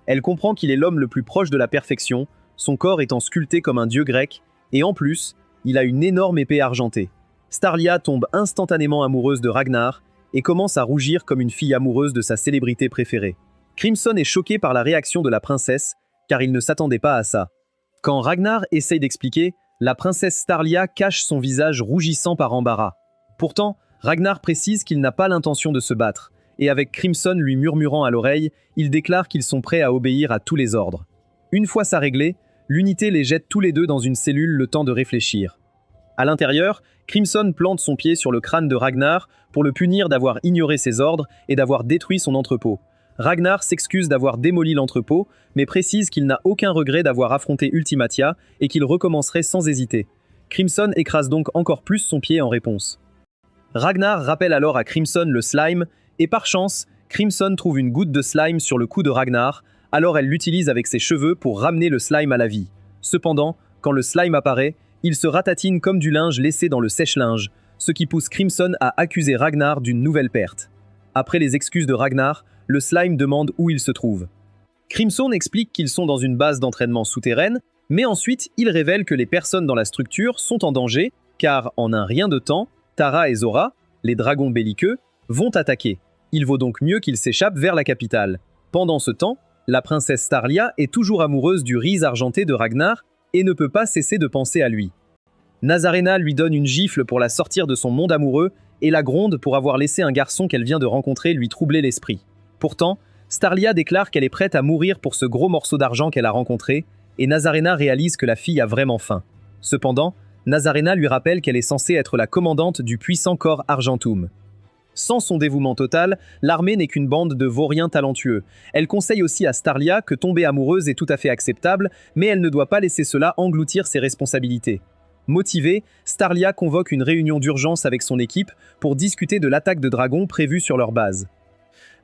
Elle comprend qu'il est l'homme le plus proche de la perfection, son corps étant sculpté comme un dieu grec, et en plus, il a une énorme épée argentée. Starlia tombe instantanément amoureuse de Ragnar et commence à rougir comme une fille amoureuse de sa célébrité préférée. Crimson est choqué par la réaction de la princesse, car il ne s'attendait pas à ça. Quand Ragnar essaye d'expliquer, la princesse Starlia cache son visage rougissant par embarras. Pourtant, Ragnar précise qu'il n'a pas l'intention de se battre, et avec Crimson lui murmurant à l'oreille, il déclare qu'ils sont prêts à obéir à tous les ordres. Une fois ça réglé, l'unité les jette tous les deux dans une cellule le temps de réfléchir. À l'intérieur, Crimson plante son pied sur le crâne de Ragnar pour le punir d'avoir ignoré ses ordres et d'avoir détruit son entrepôt. Ragnar s'excuse d'avoir démoli l'entrepôt, mais précise qu'il n'a aucun regret d'avoir affronté Ultimatia et qu'il recommencerait sans hésiter. Crimson écrase donc encore plus son pied en réponse. Ragnar rappelle alors à Crimson le slime, et par chance, Crimson trouve une goutte de slime sur le cou de Ragnar, alors elle l'utilise avec ses cheveux pour ramener le slime à la vie. Cependant, quand le slime apparaît, il se ratatine comme du linge laissé dans le sèche-linge, ce qui pousse Crimson à accuser Ragnar d'une nouvelle perte. Après les excuses de Ragnar, le slime demande où il se trouve. Crimson explique qu'ils sont dans une base d'entraînement souterraine, mais ensuite il révèle que les personnes dans la structure sont en danger, car en un rien de temps, Tara et Zora, les dragons belliqueux, vont attaquer. Il vaut donc mieux qu'ils s'échappent vers la capitale. Pendant ce temps, la princesse Starlia est toujours amoureuse du riz argenté de Ragnar et ne peut pas cesser de penser à lui. Nazarena lui donne une gifle pour la sortir de son monde amoureux et la gronde pour avoir laissé un garçon qu'elle vient de rencontrer lui troubler l'esprit. Pourtant, Starlia déclare qu'elle est prête à mourir pour ce gros morceau d'argent qu'elle a rencontré, et Nazarena réalise que la fille a vraiment faim. Cependant, Nazarena lui rappelle qu'elle est censée être la commandante du puissant corps Argentum. Sans son dévouement total, l'armée n'est qu'une bande de vauriens talentueux. Elle conseille aussi à Starlia que tomber amoureuse est tout à fait acceptable, mais elle ne doit pas laisser cela engloutir ses responsabilités. Motivée, Starlia convoque une réunion d'urgence avec son équipe pour discuter de l'attaque de dragons prévue sur leur base.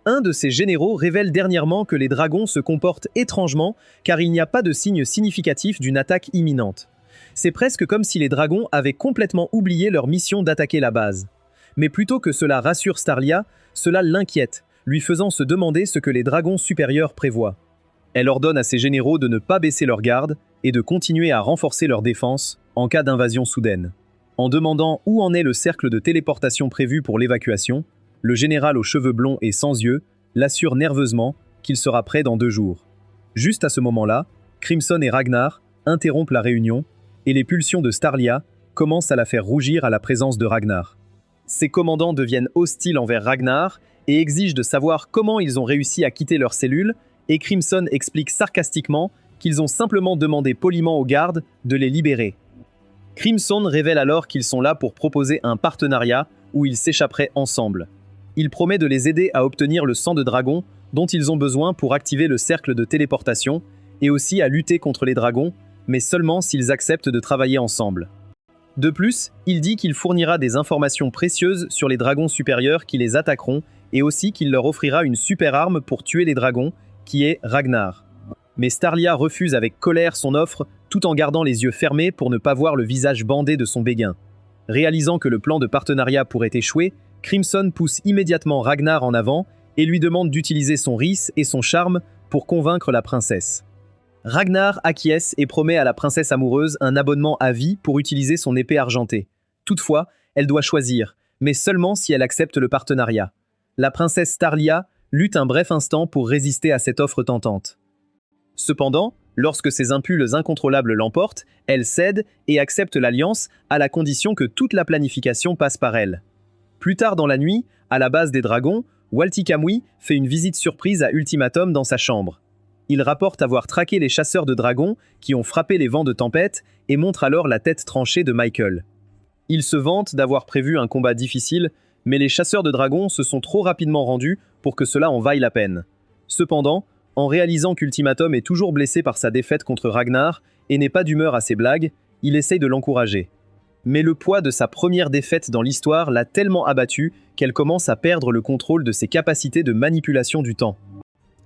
Un de ses généraux révèle dernièrement que les dragons se comportent étrangement car il n'y a pas de signe significatif d'une attaque imminente. C'est presque comme si les dragons avaient complètement oublié leur mission d'attaquer la base. Mais plutôt que cela rassure Starlia, cela l'inquiète, lui faisant se demander ce que les dragons supérieurs prévoient. Elle ordonne à ses généraux de ne pas baisser leur garde et de continuer à renforcer leur défense en cas d'invasion soudaine. En demandant où en est le cercle de téléportation prévu pour l'évacuation, le général aux cheveux blonds et sans yeux l'assure nerveusement qu'il sera prêt dans 2 jours. Juste à ce moment-là, Crimson et Ragnar interrompent la réunion et les pulsions de Starlia commencent à la faire rougir à la présence de Ragnar. Ses commandants deviennent hostiles envers Ragnar et exigent de savoir comment ils ont réussi à quitter leur cellule, et Crimson explique sarcastiquement qu'ils ont simplement demandé poliment aux gardes de les libérer. Crimson révèle alors qu'ils sont là pour proposer un partenariat où ils s'échapperaient ensemble. Il promet de les aider à obtenir le sang de dragon dont ils ont besoin pour activer le cercle de téléportation et aussi à lutter contre les dragons, mais seulement s'ils acceptent de travailler ensemble. De plus, il dit qu'il fournira des informations précieuses sur les dragons supérieurs qui les attaqueront et aussi qu'il leur offrira une super arme pour tuer les dragons, qui est Ragnar. Mais Starlia refuse avec colère son offre tout en gardant les yeux fermés pour ne pas voir le visage bandé de son béguin. Réalisant que le plan de partenariat pourrait échouer, Crimson pousse immédiatement Ragnar en avant et lui demande d'utiliser son riz et son charme pour convaincre la princesse. Ragnar acquiesce et promet à la princesse amoureuse un abonnement à vie pour utiliser son épée argentée. Toutefois, elle doit choisir, mais seulement si elle accepte le partenariat. La princesse Starlia lutte un bref instant pour résister à cette offre tentante. Cependant, lorsque ses impulses incontrôlables l'emportent, elle cède et accepte l'alliance à la condition que toute la planification passe par elle. Plus tard dans la nuit, À la base des dragons, Walti Kamui fait une visite surprise à Ultimatum dans sa chambre. Il rapporte avoir traqué les chasseurs de dragons qui ont frappé les vents de tempête et montre alors la tête tranchée de Michael. Il se vante d'avoir prévu un combat difficile, mais les chasseurs de dragons se sont trop rapidement rendus pour que cela en vaille la peine. Cependant, en réalisant qu'Ultimatum est toujours blessé par sa défaite contre Ragnar et n'est pas d'humeur à ses blagues, il essaye de l'encourager. Mais le poids de sa première défaite dans l'histoire l'a tellement abattue qu'elle commence à perdre le contrôle de ses capacités de manipulation du temps.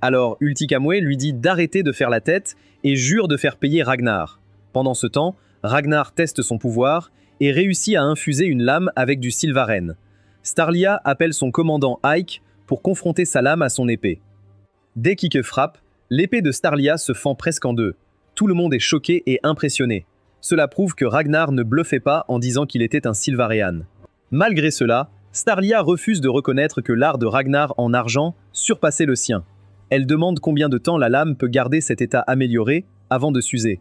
Alors Ulti Kamui lui dit d'arrêter de faire la tête et jure de faire payer Ragnar. Pendant ce temps, Ragnar teste son pouvoir et réussit à infuser une lame avec du Sylvaren. Starlia appelle son commandant Ike pour confronter sa lame à son épée. Dès qu'Ike frappe, l'épée de Starlia se fend presque en deux. Tout le monde est choqué et impressionné. Cela prouve que Ragnar ne bluffait pas en disant qu'il était un Sylvarean. Malgré cela, Starlia refuse de reconnaître que l'art de Ragnar en argent surpassait le sien. Elle demande combien de temps la lame peut garder cet état amélioré avant de s'user.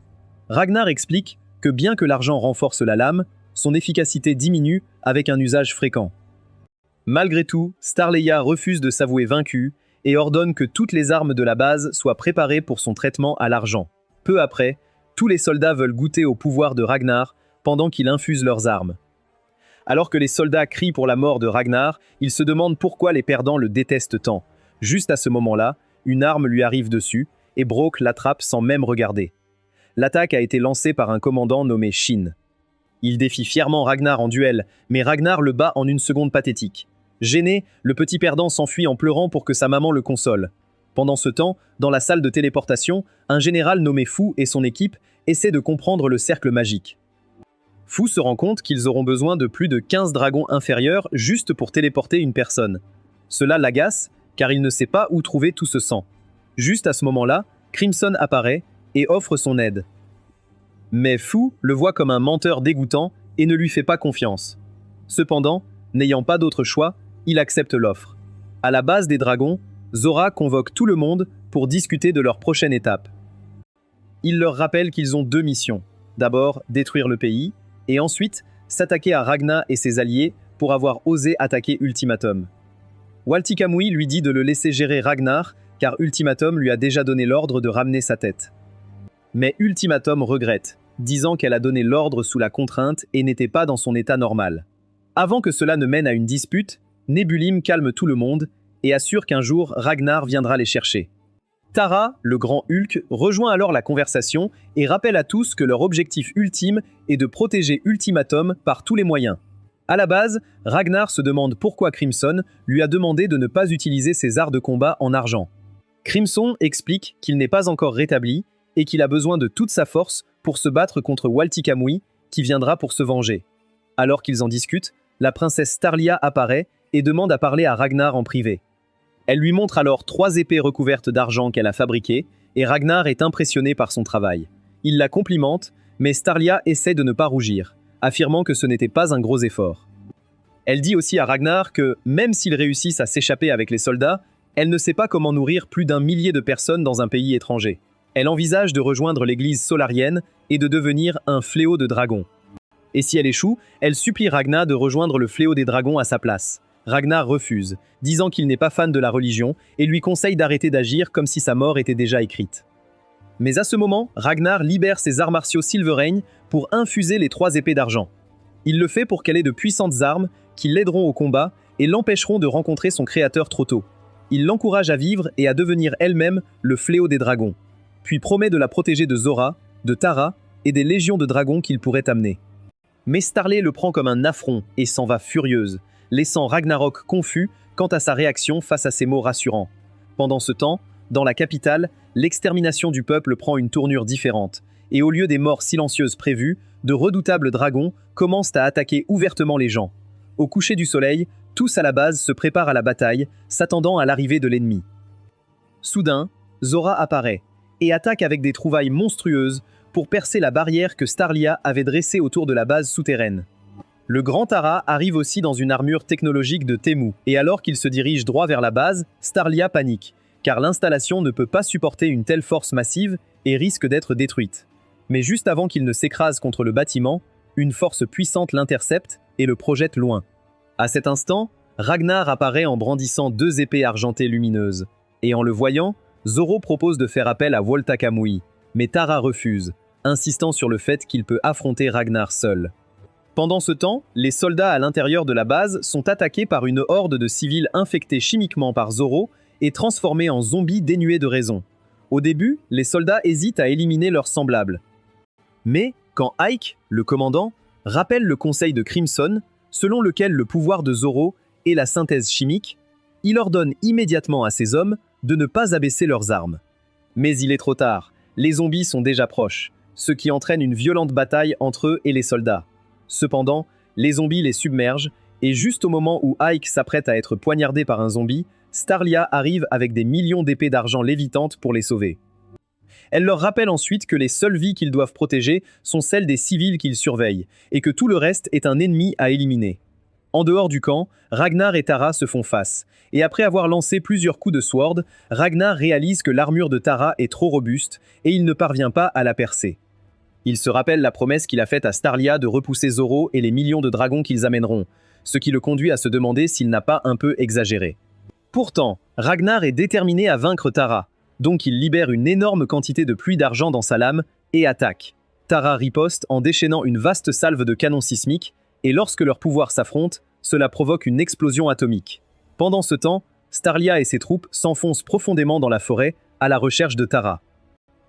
Ragnar explique que bien que l'argent renforce la lame, son efficacité diminue avec un usage fréquent. Malgré tout, Starleia refuse de s'avouer vaincue et ordonne que toutes les armes de la base soient préparées pour son traitement à l'argent. Peu après, tous les soldats veulent goûter au pouvoir de Ragnar pendant qu'il infuse leurs armes. Alors que les soldats crient pour la mort de Ragnar, ils se demandent pourquoi les perdants le détestent tant. Juste à ce moment-là, une arme lui arrive dessus et Brok l'attrape sans même regarder. L'attaque a été lancée par un commandant nommé Shin. Il défie fièrement Ragnar en duel, mais Ragnar le bat en une seconde pathétique. Gêné, le petit perdant s'enfuit en pleurant pour que sa maman le console. Pendant ce temps, dans la salle de téléportation, un général nommé Fu et son équipe essaient de comprendre le cercle magique. Fu se rend compte qu'ils auront besoin de plus de 15 dragons inférieurs juste pour téléporter une personne. Cela l'agace, car il ne sait pas où trouver tout ce sang. Juste à ce moment-là, Crimson apparaît et offre son aide. Mais Fu le voit comme un menteur dégoûtant et ne lui fait pas confiance. Cependant, n'ayant pas d'autre choix, il accepte l'offre. À la base des dragons, Zora convoque tout le monde pour discuter de leur prochaine étape. Il leur rappelle qu'ils ont deux missions. D'abord, détruire le pays, et ensuite, s'attaquer à Ragnar et ses alliés pour avoir osé attaquer Ultimatum. Walti Kamui lui dit de le laisser gérer Ragnar, car Ultimatum lui a déjà donné l'ordre de ramener sa tête. Mais Ultimatum regrette, disant qu'elle a donné l'ordre sous la contrainte et n'était pas dans son état normal. Avant que cela ne mène à une dispute, Nebulim calme tout le monde et assure qu'un jour Ragnar viendra les chercher. Tara, le grand Hulk, rejoint alors la conversation et rappelle à tous que leur objectif ultime est de protéger Ultimatum par tous les moyens. À la base, Ragnar se demande pourquoi Crimson lui a demandé de ne pas utiliser ses arts de combat en argent. Crimson explique qu'il n'est pas encore rétabli et qu'il a besoin de toute sa force pour se battre contre Walti Kamui, qui viendra pour se venger. Alors qu'ils en discutent, la princesse Starlia apparaît et demande à parler à Ragnar en privé. Elle lui montre alors 3 épées recouvertes d'argent qu'elle a fabriquées, et Ragnar est impressionné par son travail. Il la complimente, mais Starlia essaie de ne pas rougir, affirmant que ce n'était pas un gros effort. Elle dit aussi à Ragnar que, même s'ils réussissent à s'échapper avec les soldats, elle ne sait pas comment nourrir plus d'1 millier de personnes dans un pays étranger. Elle envisage de rejoindre l'église solarienne et de devenir un fléau de dragon. Et si elle échoue, elle supplie Ragnar de rejoindre le fléau des dragons à sa place. Ragnar refuse, disant qu'il n'est pas fan de la religion et lui conseille d'arrêter d'agir comme si sa mort était déjà écrite. Mais à ce moment, Ragnar libère ses arts martiaux Silverane pour infuser les 3 épées d'argent. Il le fait pour qu'elle ait de puissantes armes qui l'aideront au combat et l'empêcheront de rencontrer son créateur trop tôt. Il l'encourage à vivre et à devenir elle-même le fléau des dragons, puis promet de la protéger de Zora, de Tara et des légions de dragons qu'il pourrait amener. Mais Starley le prend comme un affront et s'en va furieuse, laissant Ragnarok confus quant à sa réaction face à ces mots rassurants. Pendant ce temps, dans la capitale, l'extermination du peuple prend une tournure différente, et au lieu des morts silencieuses prévues, de redoutables dragons commencent à attaquer ouvertement les gens. Au coucher du soleil, tous à la base se préparent à la bataille, s'attendant à l'arrivée de l'ennemi. Soudain, Zora apparaît, et attaque avec des trouvailles monstrueuses pour percer la barrière que Starlia avait dressée autour de la base souterraine. Le grand Tara arrive aussi dans une armure technologique de Temu, et alors qu'il se dirige droit vers la base, Starlia panique, car l'installation ne peut pas supporter une telle force massive et risque d'être détruite. Mais juste avant qu'il ne s'écrase contre le bâtiment, une force puissante l'intercepte et le projette loin. À cet instant, Ragnar apparaît en brandissant 2 épées argentées lumineuses. Et en le voyant, Zoro propose de faire appel à Volta Kamui, mais Tara refuse, insistant sur le fait qu'il peut affronter Ragnar seul. Pendant ce temps, les soldats à l'intérieur de la base sont attaqués par une horde de civils infectés chimiquement par Zoro et transformés en zombies dénués de raison. Au début, les soldats hésitent à éliminer leurs semblables. Mais, quand Ike, le commandant, rappelle le conseil de Crimson, selon lequel le pouvoir de Zoro est la synthèse chimique, il ordonne immédiatement à ses hommes de ne pas abaisser leurs armes. Mais il est trop tard, les zombies sont déjà proches, ce qui entraîne une violente bataille entre eux et les soldats. Cependant, les zombies les submergent, et juste au moment où Ike s'apprête à être poignardé par un zombie, Starlia arrive avec des millions d'épées d'argent lévitantes pour les sauver. Elle leur rappelle ensuite que les seules vies qu'ils doivent protéger sont celles des civils qu'ils surveillent, et que tout le reste est un ennemi à éliminer. En dehors du camp, Ragnar et Tara se font face, et après avoir lancé plusieurs coups de sword, Ragnar réalise que l'armure de Tara est trop robuste, et il ne parvient pas à la percer. Il se rappelle la promesse qu'il a faite à Starlia de repousser Zoro et les millions de dragons qu'ils amèneront, ce qui le conduit à se demander s'il n'a pas un peu exagéré. Pourtant, Ragnar est déterminé à vaincre Tara, donc il libère une énorme quantité de pluie d'argent dans sa lame et attaque. Tara riposte en déchaînant une vaste salve de canons sismiques, et lorsque leurs pouvoirs s'affrontent, cela provoque une explosion atomique. Pendant ce temps, Starlia et ses troupes s'enfoncent profondément dans la forêt à la recherche de Tara.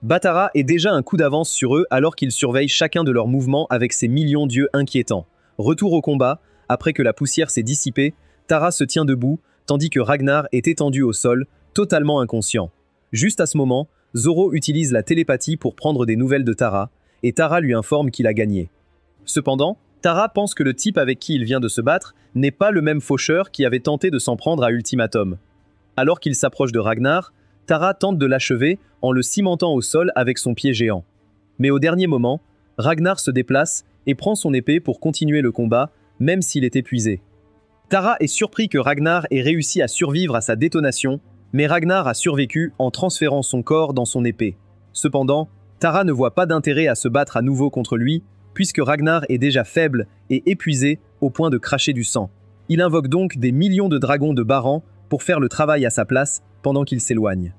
Batara est déjà un coup d'avance sur eux alors qu'ils surveillent chacun de leurs mouvements avec ses millions d'yeux inquiétants. Retour au combat, après que la poussière s'est dissipée, Tara se tient debout, tandis que Ragnar est étendu au sol, totalement inconscient. Juste à ce moment, Zoro utilise la télépathie pour prendre des nouvelles de Tara, et Tara lui informe qu'il a gagné. Cependant, Tara pense que le type avec qui il vient de se battre n'est pas le même faucheur qui avait tenté de s'en prendre à Ultimatum. Alors qu'il s'approche de Ragnar, Tara tente de l'achever en le cimentant au sol avec son pied géant. Mais au dernier moment, Ragnar se déplace et prend son épée pour continuer le combat, même s'il est épuisé. Tara est surpris que Ragnar ait réussi à survivre à sa détonation, mais Ragnar a survécu en transférant son corps dans son épée. Cependant, Tara ne voit pas d'intérêt à se battre à nouveau contre lui, puisque Ragnar est déjà faible et épuisé au point de cracher du sang. Il invoque donc des millions de dragons de Baran pour faire le travail à sa place pendant qu'il s'éloigne.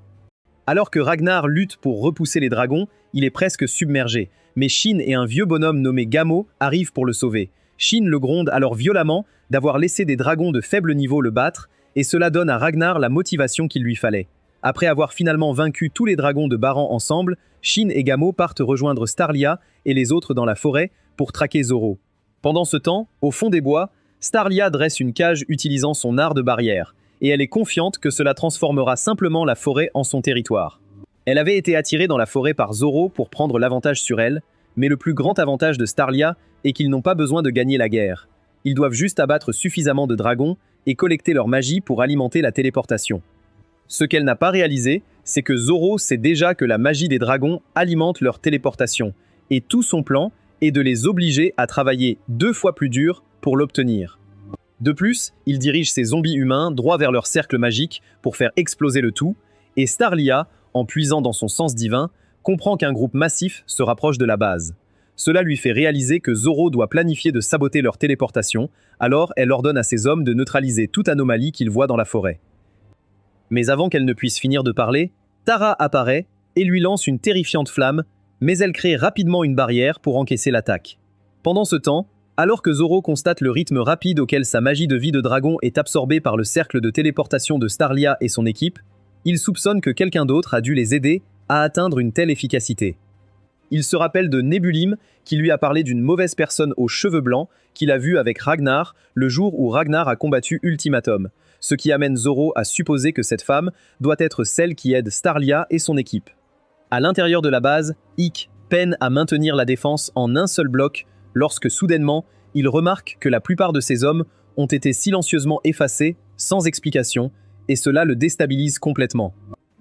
Alors que Ragnar lutte pour repousser les dragons, il est presque submergé, mais Shin et un vieux bonhomme nommé Gamo arrivent pour le sauver. Shin le gronde alors violemment d'avoir laissé des dragons de faible niveau le battre, et cela donne à Ragnar la motivation qu'il lui fallait. Après avoir finalement vaincu tous les dragons de Baran ensemble, Shin et Gamo partent rejoindre Starlia et les autres dans la forêt pour traquer Zoro. Pendant ce temps, au fond des bois, Starlia dresse une cage utilisant son art de barrière, et elle est confiante que cela transformera simplement la forêt en son territoire. Elle avait été attirée dans la forêt par Zoro pour prendre l'avantage sur elle, mais le plus grand avantage de Starlia est qu'ils n'ont pas besoin de gagner la guerre. Ils doivent juste abattre suffisamment de dragons et collecter leur magie pour alimenter la téléportation. Ce qu'elle n'a pas réalisé, c'est que Zoro sait déjà que la magie des dragons alimente leur téléportation, et tout son plan est de les obliger à travailler 2 fois plus dur pour l'obtenir. De plus, il dirige ses zombies humains droit vers leur cercle magique pour faire exploser le tout, et Starlia, en puisant dans son sens divin, comprend qu'un groupe massif se rapproche de la base. Cela lui fait réaliser que Zoro doit planifier de saboter leur téléportation, alors elle ordonne à ses hommes de neutraliser toute anomalie qu'ils voient dans la forêt. Mais avant qu'elle ne puisse finir de parler, Tara apparaît et lui lance une terrifiante flamme, mais elle crée rapidement une barrière pour encaisser l'attaque. Pendant ce temps, alors que Zoro constate le rythme rapide auquel sa magie de vie de dragon est absorbée par le cercle de téléportation de Starlia et son équipe, il soupçonne que quelqu'un d'autre a dû les aider à atteindre une telle efficacité. Il se rappelle de Nebulim qui lui a parlé d'une mauvaise personne aux cheveux blancs qu'il a vue avec Ragnar le jour où Ragnar a combattu Ultimatum, ce qui amène Zoro à supposer que cette femme doit être celle qui aide Starlia et son équipe. À l'intérieur de la base, Ikki peine à maintenir la défense en un seul bloc lorsque soudainement, il remarque que la plupart de ses hommes ont été silencieusement effacés, sans explication, et cela le déstabilise complètement.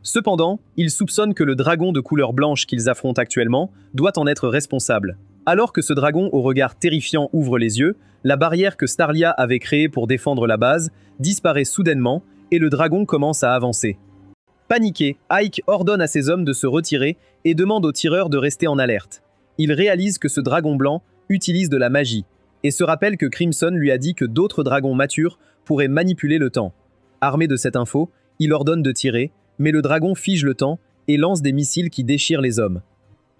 Cependant, il soupçonne que le dragon de couleur blanche qu'ils affrontent actuellement doit en être responsable. Alors que ce dragon au regard terrifiant ouvre les yeux, la barrière que Starlia avait créée pour défendre la base disparaît soudainement et le dragon commence à avancer. Paniqué, Ike ordonne à ses hommes de se retirer et demande aux tireurs de rester en alerte. Il réalise que ce dragon blanc utilise de la magie, et se rappelle que Crimson lui a dit que d'autres dragons matures pourraient manipuler le temps. Armé de cette info, il ordonne de tirer, mais le dragon fige le temps et lance des missiles qui déchirent les hommes.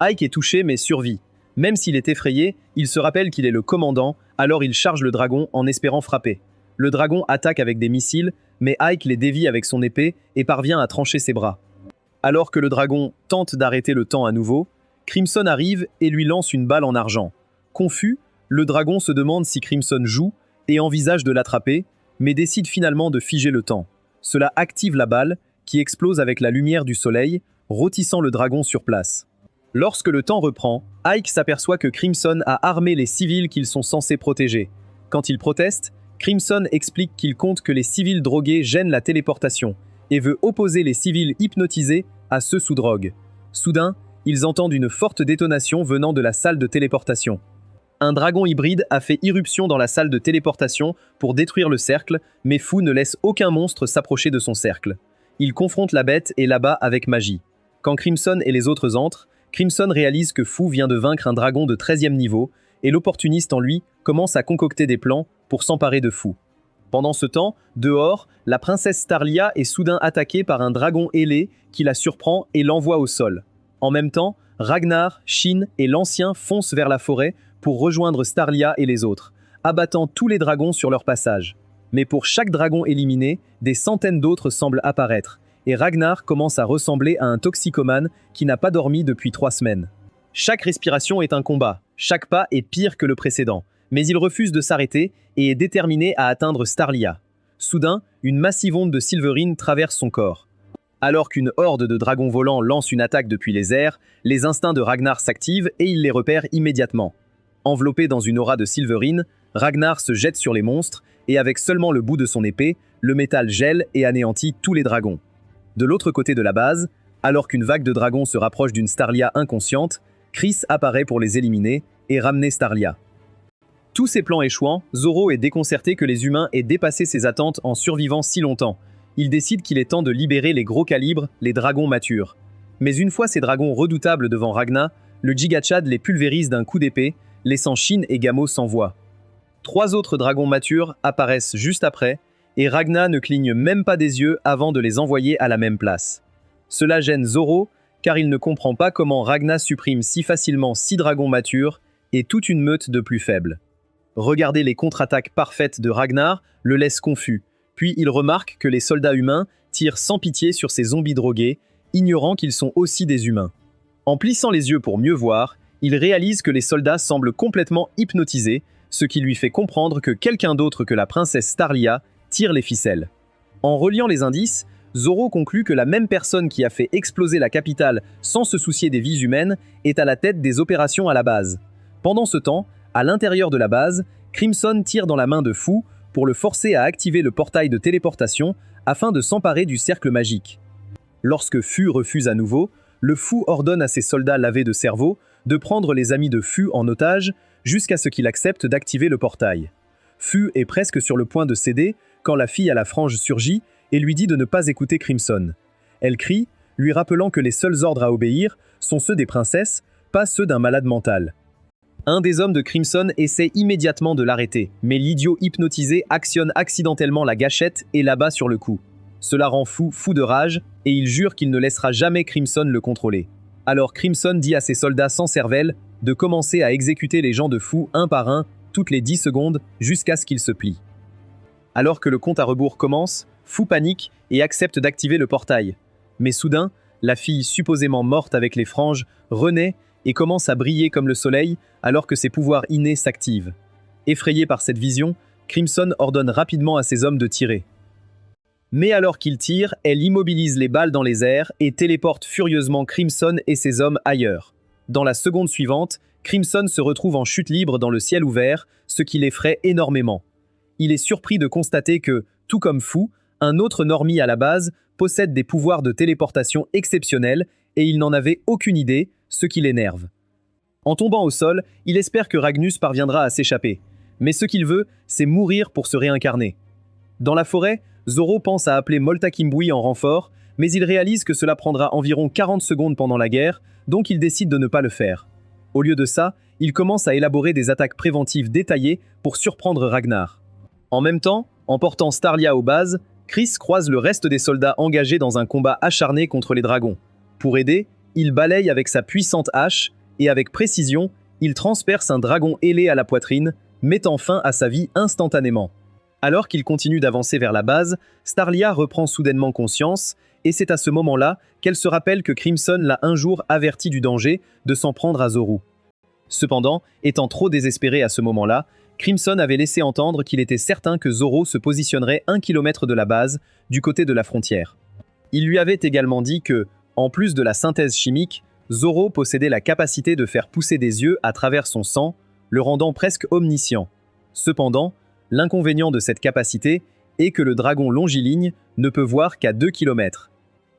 Ike est touché mais survit. Même s'il est effrayé, il se rappelle qu'il est le commandant, alors il charge le dragon en espérant frapper. Le dragon attaque avec des missiles, mais Ike les dévie avec son épée et parvient à trancher ses bras. Alors que le dragon tente d'arrêter le temps à nouveau, Crimson arrive et lui lance une balle en argent. Confus, le dragon se demande si Crimson joue et envisage de l'attraper, mais décide finalement de figer le temps. Cela active la balle, qui explose avec la lumière du soleil, rôtissant le dragon sur place. Lorsque le temps reprend, Ike s'aperçoit que Crimson a armé les civils qu'ils sont censés protéger. Quand il proteste, Crimson explique qu'il compte que les civils drogués gênent la téléportation et veut opposer les civils hypnotisés à ceux sous drogue. Soudain, ils entendent une forte détonation venant de la salle de téléportation. Un dragon hybride a fait irruption dans la salle de téléportation pour détruire le cercle, mais Fu ne laisse aucun monstre s'approcher de son cercle. Il confronte la bête et l'abat avec magie. Quand Crimson et les autres entrent, Crimson réalise que Fu vient de vaincre un dragon de 13e niveau, et l'opportuniste en lui commence à concocter des plans pour s'emparer de Fu. Pendant ce temps, dehors, la princesse Starlia est soudain attaquée par un dragon ailé qui la surprend et l'envoie au sol. En même temps, Ragnar, Shin et l'Ancien foncent vers la forêt pour rejoindre Starlia et les autres, abattant tous les dragons sur leur passage. Mais pour chaque dragon éliminé, des centaines d'autres semblent apparaître, et Ragnar commence à ressembler à un toxicomane qui n'a pas dormi depuis 3 semaines. Chaque respiration est un combat, chaque pas est pire que le précédent, mais il refuse de s'arrêter et est déterminé à atteindre Starlia. Soudain, une massive onde de Silverine traverse son corps. Alors qu'une horde de dragons volants lance une attaque depuis les airs, les instincts de Ragnar s'activent et il les repère immédiatement. Enveloppé dans une aura de Silverine, Ragnar se jette sur les monstres et avec seulement le bout de son épée, le métal gèle et anéantit tous les dragons. De l'autre côté de la base, alors qu'une vague de dragons se rapproche d'une Starlia inconsciente, Chris apparaît pour les éliminer et ramener Starlia. Tous ces plans échouant, Zoro est déconcerté que les humains aient dépassé ses attentes en survivant si longtemps. Il décide qu'il est temps de libérer les gros calibres, les dragons matures. Mais une fois ces dragons redoutables devant Ragna, le Gigachad les pulvérise d'un coup d'épée, laissant Shin et Gamo sans voix. 3 autres dragons matures apparaissent juste après, et Ragna ne cligne même pas des yeux avant de les envoyer à la même place. Cela gêne Zoro, car il ne comprend pas comment Ragna supprime si facilement 6 dragons matures et toute une meute de plus faibles. Regarder les contre-attaques parfaites de Ragnar le laisse confus, puis il remarque que les soldats humains tirent sans pitié sur ces zombies drogués, ignorant qu'ils sont aussi des humains. En plissant les yeux pour mieux voir, il réalise que les soldats semblent complètement hypnotisés, ce qui lui fait comprendre que quelqu'un d'autre que la princesse Starlia tire les ficelles. En reliant les indices, Zoro conclut que la même personne qui a fait exploser la capitale sans se soucier des vies humaines est à la tête des opérations à la base. Pendant ce temps, à l'intérieur de la base, Crimson tire dans la main de Fu pour le forcer à activer le portail de téléportation afin de s'emparer du cercle magique. Lorsque Fu refuse à nouveau, le fou ordonne à ses soldats lavés de cerveau de prendre les amis de Fu en otage jusqu'à ce qu'il accepte d'activer le portail. Fu est presque sur le point de céder quand la fille à la frange surgit et lui dit de ne pas écouter Crimson. Elle crie, lui rappelant que les seuls ordres à obéir sont ceux des princesses, pas ceux d'un malade mental. Un des hommes de Crimson essaie immédiatement de l'arrêter, mais l'idiot hypnotisé actionne accidentellement la gâchette et l'abat sur le cou. Cela rend Fu fou de rage et il jure qu'il ne laissera jamais Crimson le contrôler. Alors Crimson dit à ses soldats sans cervelle de commencer à exécuter les gens de Fu un par un, toutes les 10 secondes, jusqu'à ce qu'ils se plient. Alors que le compte à rebours commence, Fu panique et accepte d'activer le portail. Mais soudain, la fille supposément morte avec les franges renaît et commence à briller comme le soleil alors que ses pouvoirs innés s'activent. Effrayé par cette vision, Crimson ordonne rapidement à ses hommes de tirer. Mais alors qu'il tire, elle immobilise les balles dans les airs et téléporte furieusement Crimson et ses hommes ailleurs. Dans la seconde suivante, Crimson se retrouve en chute libre dans le ciel ouvert, ce qui l'effraie énormément. Il est surpris de constater que, tout comme Fu, un autre normie à la base possède des pouvoirs de téléportation exceptionnels et il n'en avait aucune idée, ce qui l'énerve. En tombant au sol, il espère que Ragnus parviendra à s'échapper. Mais ce qu'il veut, c'est mourir pour se réincarner. Dans la forêt, Zoro pense à appeler Molta Kimbui en renfort, mais il réalise que cela prendra environ 40 secondes pendant la guerre, donc il décide de ne pas le faire. Au lieu de ça, il commence à élaborer des attaques préventives détaillées pour surprendre Ragnar. En même temps, en portant Starlia aux bases, Chris croise le reste des soldats engagés dans un combat acharné contre les dragons. Pour aider, il balaye avec sa puissante hache et avec précision, il transperce un dragon ailé à la poitrine, mettant fin à sa vie instantanément. Alors qu'il continue d'avancer vers la base, Starlia reprend soudainement conscience, et c'est à ce moment-là qu'elle se rappelle que Crimson l'a un jour averti du danger de s'en prendre à Zorru. Cependant, étant trop désespéré à ce moment-là, Crimson avait laissé entendre qu'il était certain que Zorru se positionnerait 1 kilomètre de la base, du côté de la frontière. Il lui avait également dit que, en plus de la synthèse chimique, Zorru possédait la capacité de faire pousser des yeux à travers son sang, le rendant presque omniscient. Cependant, l'inconvénient de cette capacité est que le dragon longiligne ne peut voir qu'à 2 km.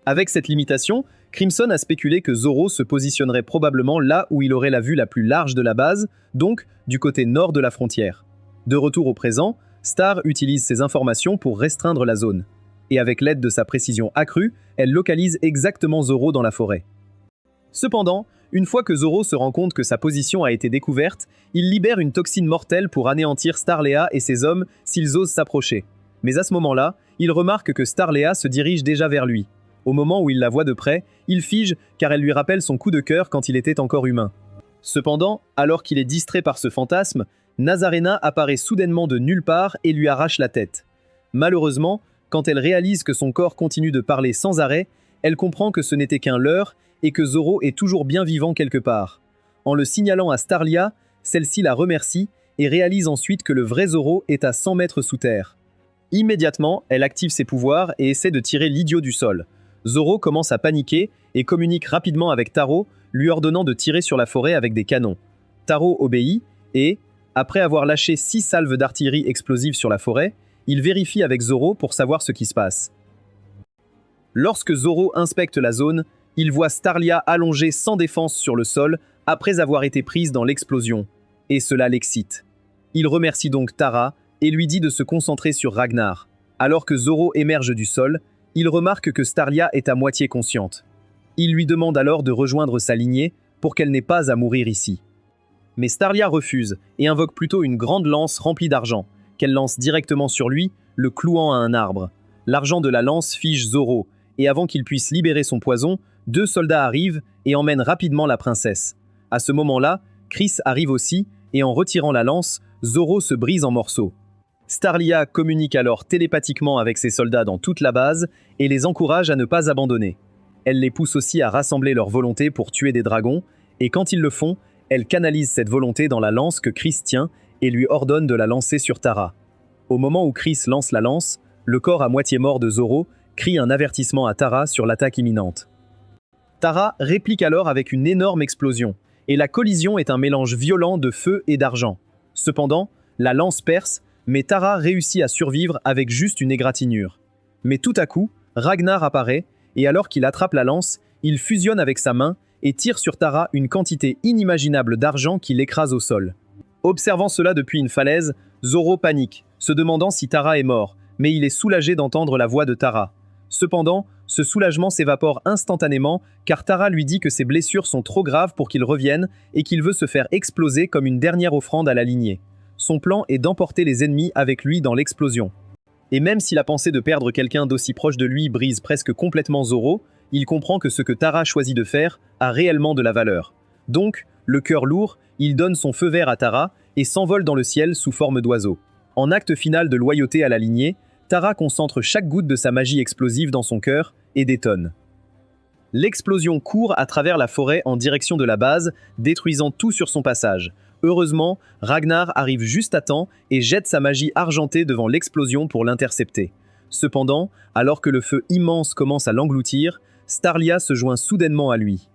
Avec cette limitation, Crimson a spéculé que Zorru se positionnerait probablement là où il aurait la vue la plus large de la base, donc du côté nord de la frontière. De retour au présent, Star utilise ces informations pour restreindre la zone. Et avec l'aide de sa précision accrue, elle localise exactement Zorru dans la forêt. Cependant, une fois que Zorru se rend compte que sa position a été découverte, il libère une toxine mortelle pour anéantir Starlea et ses hommes s'ils osent s'approcher. Mais à ce moment-là, il remarque que Starlea se dirige déjà vers lui. Au moment où il la voit de près, il fige car elle lui rappelle son coup de cœur quand il était encore humain. Cependant, alors qu'il est distrait par ce fantasme, Nazarena apparaît soudainement de nulle part et lui arrache la tête. Malheureusement, quand elle réalise que son corps continue de parler sans arrêt, elle comprend que ce n'était qu'un leurre et que Zorru est toujours bien vivant quelque part. En le signalant à Starlia, celle-ci la remercie et réalise ensuite que le vrai Zorru est à 100 mètres sous terre. Immédiatement, elle active ses pouvoirs et essaie de tirer l'idiot du sol. Zorru commence à paniquer et communique rapidement avec Taro, lui ordonnant de tirer sur la forêt avec des canons. Taro obéit et, après avoir lâché 6 salves d'artillerie explosive sur la forêt, il vérifie avec Zorru pour savoir ce qui se passe. Lorsque Zorru inspecte la zone, il voit Starlia allongée sans défense sur le sol après avoir été prise dans l'explosion, et cela l'excite. Il remercie donc Tara et lui dit de se concentrer sur Ragnar. Alors que Zorru émerge du sol, il remarque que Starlia est à moitié consciente. Il lui demande alors de rejoindre sa lignée pour qu'elle n'ait pas à mourir ici. Mais Starlia refuse et invoque plutôt une grande lance remplie d'argent, qu'elle lance directement sur lui, le clouant à un arbre. L'argent de la lance fige Zorru, et avant qu'il puisse libérer son poison, 2 soldats arrivent et emmènent rapidement la princesse. À ce moment-là, Chris arrive aussi, et en retirant la lance, Zorru se brise en morceaux. Starlia communique alors télépathiquement avec ses soldats dans toute la base et les encourage à ne pas abandonner. Elle les pousse aussi à rassembler leur volonté pour tuer des dragons, et quand ils le font, elle canalise cette volonté dans la lance que Chris tient et lui ordonne de la lancer sur Tara. Au moment où Chris lance la lance, le corps à moitié mort de Zorru crie un avertissement à Tara sur l'attaque imminente. Tara réplique alors avec une énorme explosion, et la collision est un mélange violent de feu et d'argent. Cependant, la lance perce, mais Tara réussit à survivre avec juste une égratignure. Mais tout à coup, Ragnar apparaît, et alors qu'il attrape la lance, il fusionne avec sa main et tire sur Tara une quantité inimaginable d'argent qui l'écrase au sol. Observant cela depuis une falaise, Zorru panique, se demandant si Tara est mort, mais il est soulagé d'entendre la voix de Tara. Cependant, ce soulagement s'évapore instantanément car Tara lui dit que ses blessures sont trop graves pour qu'il revienne et qu'il veut se faire exploser comme une dernière offrande à la lignée. Son plan est d'emporter les ennemis avec lui dans l'explosion. Et même si la pensée de perdre quelqu'un d'aussi proche de lui brise presque complètement Zorru, il comprend que ce que Tara choisit de faire a réellement de la valeur. Donc, le cœur lourd, il donne son feu vert à Tara et s'envole dans le ciel sous forme d'oiseau. En acte final de loyauté à la lignée, Tara concentre chaque goutte de sa magie explosive dans son cœur et détonne. L'explosion court à travers la forêt en direction de la base, détruisant tout sur son passage. Heureusement, Ragnar arrive juste à temps et jette sa magie argentée devant l'explosion pour l'intercepter. Cependant, alors que le feu immense commence à l'engloutir, Starlia se joint soudainement à lui.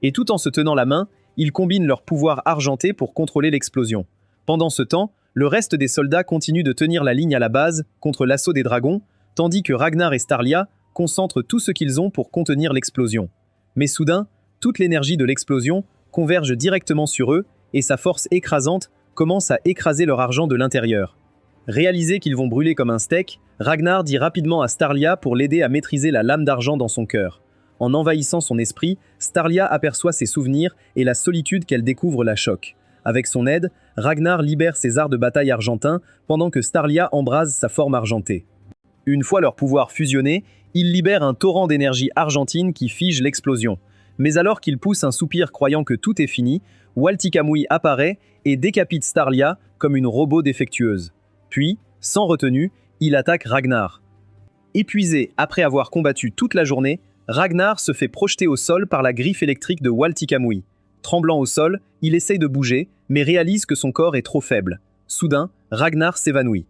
Et tout en se tenant la main, ils combinent leur pouvoir argenté pour contrôler l'explosion. Pendant ce temps, le reste des soldats continue de tenir la ligne à la base contre l'assaut des dragons, tandis que Ragnar et Starlia concentrent tout ce qu'ils ont pour contenir l'explosion. Mais soudain, toute l'énergie de l'explosion converge directement sur eux et sa force écrasante commence à écraser leur argent de l'intérieur. Réalisé qu'ils vont brûler comme un steak, Ragnar dit rapidement à Starlia pour l'aider à maîtriser la lame d'argent dans son cœur. En envahissant son esprit, Starlia aperçoit ses souvenirs et la solitude qu'elle découvre la choque. Avec son aide, Ragnar libère ses arts de bataille argentins pendant que Starlia embrase sa forme argentée. Une fois leurs pouvoirs fusionnés, il libère un torrent d'énergie argentine qui fige l'explosion. Mais alors qu'il pousse un soupir croyant que tout est fini, Waltikamui apparaît et décapite Starlia comme une robot défectueuse. Puis, sans retenue, il attaque Ragnar. Épuisé après avoir combattu toute la journée, Ragnar se fait projeter au sol par la griffe électrique de Waltikamui. Tremblant au sol, il essaye de bouger, mais réalise que son corps est trop faible. Soudain, Ragnar s'évanouit.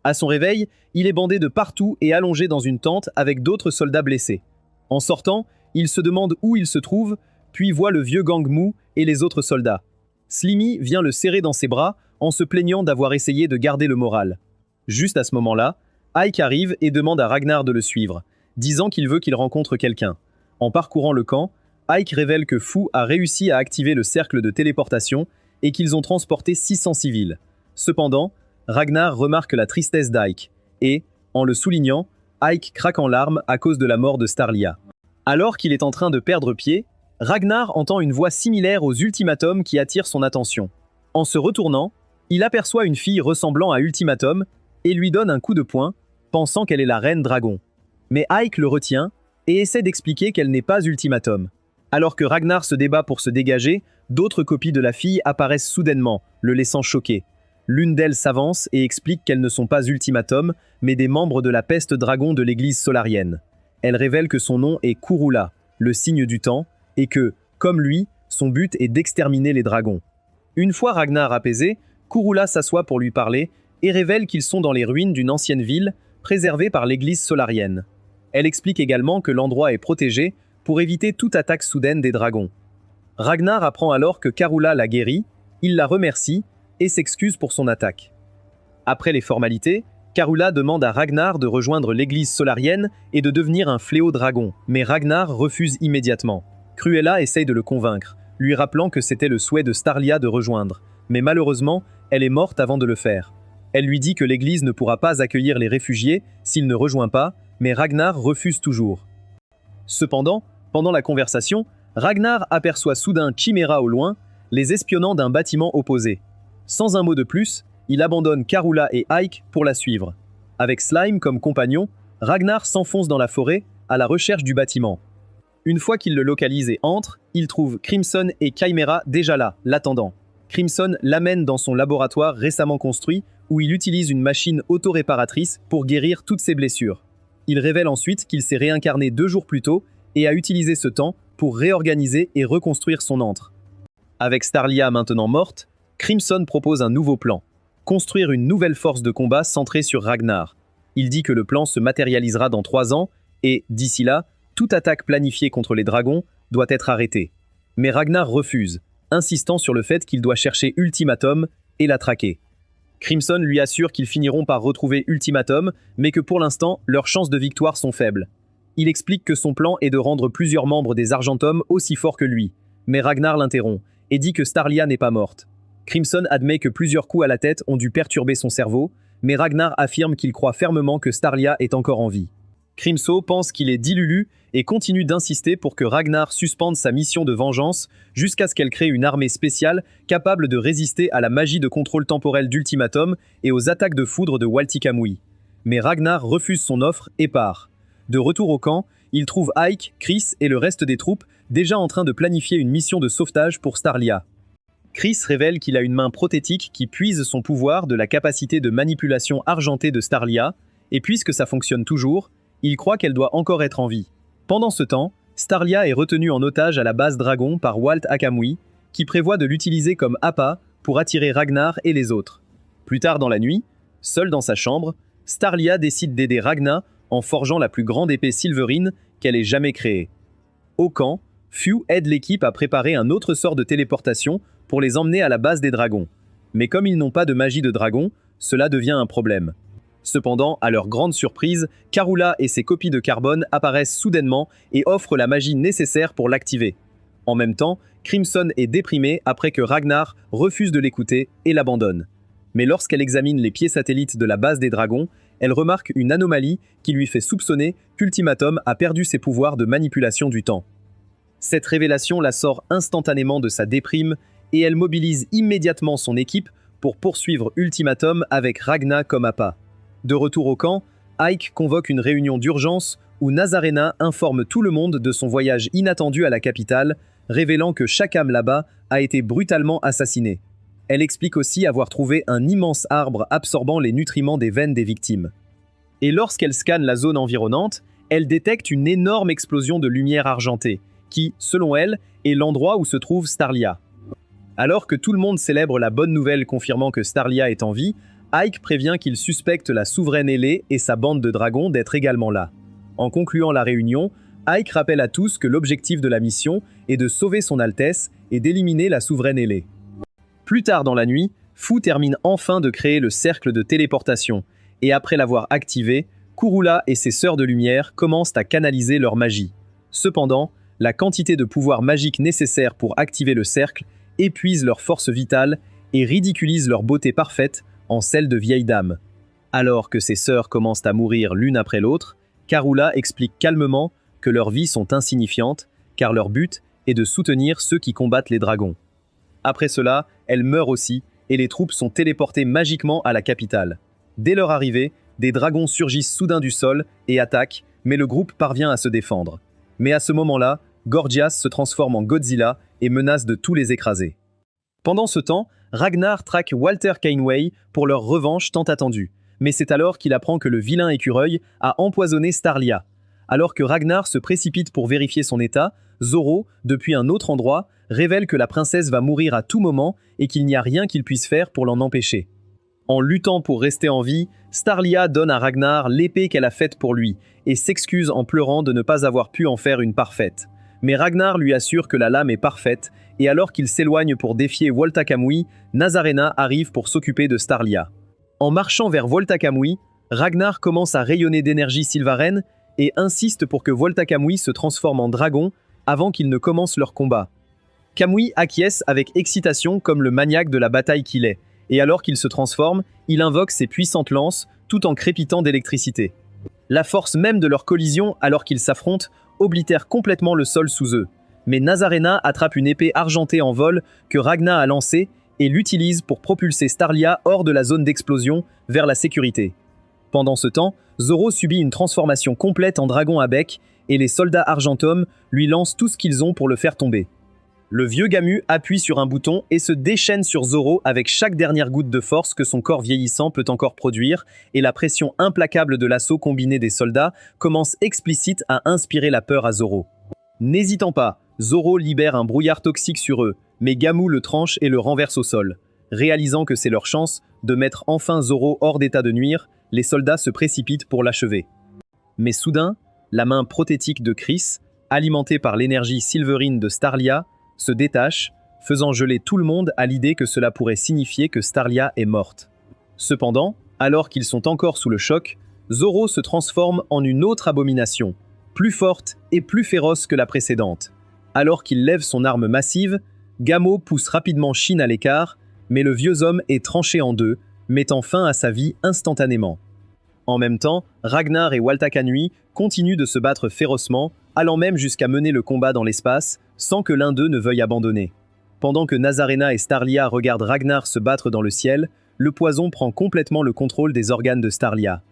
À son réveil, il est bandé de partout et allongé dans une tente avec d'autres soldats blessés. En sortant, il se demande où il se trouve, puis voit le vieux Gang Mu et les autres soldats. Slimy vient le serrer dans ses bras en se plaignant d'avoir essayé de garder le moral. Juste à ce moment-là, Ike arrive et demande à Ragnar de le suivre, disant qu'il veut qu'il rencontre quelqu'un. En parcourant le camp, Ike révèle que Fu a réussi à activer le cercle de téléportation et qu'ils ont transporté 600 civils. Cependant, Ragnar remarque la tristesse d'Ike et, en le soulignant, Ike craque en larmes à cause de la mort de Starlia. Alors qu'il est en train de perdre pied, Ragnar entend une voix similaire aux Ultimatum qui attire son attention. En se retournant, il aperçoit une fille ressemblant à Ultimatum et lui donne un coup de poing, pensant qu'elle est la reine dragon. Mais Ike le retient et essaie d'expliquer qu'elle n'est pas Ultimatum. Alors que Ragnar se débat pour se dégager, d'autres copies de la fille apparaissent soudainement, le laissant choqué. L'une d'elles s'avance et explique qu'elles ne sont pas Ultimatum, mais des membres de la peste dragon de l'église solarienne. Elle révèle que son nom est Kurula, le signe du temps, et que, comme lui, son but est d'exterminer les dragons. Une fois Ragnar apaisé, Kurula s'assoit pour lui parler et révèle qu'ils sont dans les ruines d'une ancienne ville, préservée par l'église solarienne. Elle explique également que l'endroit est protégé pour éviter toute attaque soudaine des dragons. Ragnar apprend alors que Karula l'a guéri, il la remercie et s'excuse pour son attaque. Après les formalités, Karula demande à Ragnar de rejoindre l'église solarienne et de devenir un fléau dragon, mais Ragnar refuse immédiatement. Cruella essaye de le convaincre, lui rappelant que c'était le souhait de Starlia de rejoindre, mais malheureusement, elle est morte avant de le faire. Elle lui dit que l'église ne pourra pas accueillir les réfugiés s'il ne rejoint pas, mais Ragnar refuse toujours. Cependant, pendant la conversation, Ragnar aperçoit soudain Chimera au loin, les espionnant d'un bâtiment opposé. Sans un mot de plus, il abandonne Karula et Ike pour la suivre. Avec Slime comme compagnon, Ragnar s'enfonce dans la forêt à la recherche du bâtiment. Une fois qu'il le localise et entre, il trouve Crimson et Chimera déjà là, l'attendant. Crimson l'amène dans son laboratoire récemment construit où il utilise une machine auto-réparatrice pour guérir toutes ses blessures. Il révèle ensuite qu'il s'est réincarné 2 jours plus tôt et a utilisé ce temps pour réorganiser et reconstruire son antre. Avec Starlia maintenant morte, Crimson propose un nouveau plan, construire une nouvelle force de combat centrée sur Ragnar. Il dit que le plan se matérialisera dans 3 ans et, d'ici là, toute attaque planifiée contre les dragons doit être arrêtée. Mais Ragnar refuse, insistant sur le fait qu'il doit chercher Ultimatum et la traquer. Crimson lui assure qu'ils finiront par retrouver Ultimatum, mais que pour l'instant, leurs chances de victoire sont faibles. Il explique que son plan est de rendre plusieurs membres des Argentum aussi forts que lui, mais Ragnar l'interrompt et dit que Starlia n'est pas morte. Crimson admet que plusieurs coups à la tête ont dû perturber son cerveau, mais Ragnar affirme qu'il croit fermement que Starlia est encore en vie. Crimson pense qu'il est Dilulu et continue d'insister pour que Ragnar suspende sa mission de vengeance jusqu'à ce qu'elle crée une armée spéciale capable de résister à la magie de contrôle temporel d'Ultimatum et aux attaques de foudre de Waltikamui. Mais Ragnar refuse son offre et part. De retour au camp, il trouve Ike, Chris et le reste des troupes déjà en train de planifier une mission de sauvetage pour Starlia. Chris révèle qu'il a une main prothétique qui puise son pouvoir de la capacité de manipulation argentée de Starlia, et puisque ça fonctionne toujours, il croit qu'elle doit encore être en vie. Pendant ce temps, Starlia est retenue en otage à la base Dragon par Walt Akamui, qui prévoit de l'utiliser comme appât pour attirer Ragnar et les autres. Plus tard dans la nuit, seul dans sa chambre, Starlia décide d'aider Ragnar en forgeant la plus grande épée Silverine qu'elle ait jamais créée. Au camp, Fu aide l'équipe à préparer un autre sort de téléportation pour les emmener à la base des dragons. Mais comme ils n'ont pas de magie de dragon, cela devient un problème. Cependant, à leur grande surprise, Karula et ses copies de carbone apparaissent soudainement et offrent la magie nécessaire pour l'activer. En même temps, Crimson est déprimée après que Ragnar refuse de l'écouter et l'abandonne. Mais lorsqu'elle examine les pieds satellites de la base des dragons, elle remarque une anomalie qui lui fait soupçonner qu'Ultimatum a perdu ses pouvoirs de manipulation du temps. Cette révélation la sort instantanément de sa déprime et elle mobilise immédiatement son équipe pour poursuivre Ultimatum avec Ragna comme appât. De retour au camp, Ike convoque une réunion d'urgence où Nazarena informe tout le monde de son voyage inattendu à la capitale, révélant que chaque âme là-bas a été brutalement assassinée. Elle explique aussi avoir trouvé un immense arbre absorbant les nutriments des veines des victimes. Et lorsqu'elle scanne la zone environnante, elle détecte une énorme explosion de lumière argentée, qui, selon elle, est l'endroit où se trouve Starlia. Alors que tout le monde célèbre la bonne nouvelle confirmant que Starlia est en vie, Ike prévient qu'il suspecte la souveraine ailée et sa bande de dragons d'être également là. En concluant la réunion, Ike rappelle à tous que l'objectif de la mission est de sauver son Altesse et d'éliminer la souveraine ailée. Plus tard dans la nuit, Fu termine enfin de créer le cercle de téléportation, et après l'avoir activé, Kurula et ses sœurs de lumière commencent à canaliser leur magie. Cependant, la quantité de pouvoir magique nécessaire pour activer le cercle épuise leur force vitale et ridiculise leur beauté parfaite en celle de vieilles dames. Alors que ses sœurs commencent à mourir l'une après l'autre, Karula explique calmement que leurs vies sont insignifiantes, car leur but est de soutenir ceux qui combattent les dragons. Après cela, elle meurt aussi, et les troupes sont téléportées magiquement à la capitale. Dès leur arrivée, des dragons surgissent soudain du sol et attaquent, mais le groupe parvient à se défendre. Mais à ce moment-là, Gorgias se transforme en Godzilla et menace de tous les écraser. Pendant ce temps, Ragnar traque Walter Caneway pour leur revanche tant attendue. Mais c'est alors qu'il apprend que le vilain écureuil a empoisonné Starlia. Alors que Ragnar se précipite pour vérifier son état, Zoro, depuis un autre endroit, révèle que la princesse va mourir à tout moment et qu'il n'y a rien qu'il puisse faire pour l'en empêcher. En luttant pour rester en vie, Starlia donne à Ragnar l'épée qu'elle a faite pour lui et s'excuse en pleurant de ne pas avoir pu en faire une parfaite. Mais Ragnar lui assure que la lame est parfaite, et alors qu'il s'éloigne pour défier Volta Kamui, Nazarena arrive pour s'occuper de Starlia. En marchant vers Volta Kamui, Ragnar commence à rayonner d'énergie sylvarenne et insiste pour que Volta Kamui se transforme en dragon avant qu'ils ne commencent leur combat. Kamui acquiesce avec excitation comme le maniaque de la bataille qu'il est, et alors qu'il se transforme, il invoque ses puissantes lances tout en crépitant d'électricité. La force même de leur collision alors qu'ils s'affrontent oblitère complètement le sol sous eux. Mais Nazarena attrape une épée argentée en vol que Ragna a lancée et l'utilise pour propulser Starlia hors de la zone d'explosion vers la sécurité. Pendant ce temps, Zoro subit une transformation complète en dragon à bec et les soldats Argentum lui lancent tout ce qu'ils ont pour le faire tomber. Le vieux Gamu appuie sur un bouton et se déchaîne sur Zoro avec chaque dernière goutte de force que son corps vieillissant peut encore produire, et la pression implacable de l'assaut combiné des soldats commence explicite à inspirer la peur à Zoro. N'hésitant pas, Zoro libère un brouillard toxique sur eux, mais Gamu le tranche et le renverse au sol. Réalisant que c'est leur chance de mettre enfin Zoro hors d'état de nuire, les soldats se précipitent pour l'achever. Mais soudain, la main prothétique de Chris, alimentée par l'énergie silverine de Starlia, se détache, faisant geler tout le monde à l'idée que cela pourrait signifier que Starlia est morte. Cependant, alors qu'ils sont encore sous le choc, Zoro se transforme en une autre abomination, plus forte et plus féroce que la précédente. Alors qu'il lève son arme massive, Gamo pousse rapidement Shin à l'écart, mais le vieux homme est tranché en deux, mettant fin à sa vie instantanément. En même temps, Ragnar et Walta Kamui continuent de se battre férocement, allant même jusqu'à mener le combat dans l'espace, sans que l'un d'eux ne veuille abandonner. Pendant que Nazarena et Starlia regardent Ragnar se battre dans le ciel, le poison prend complètement le contrôle des organes de Starlia.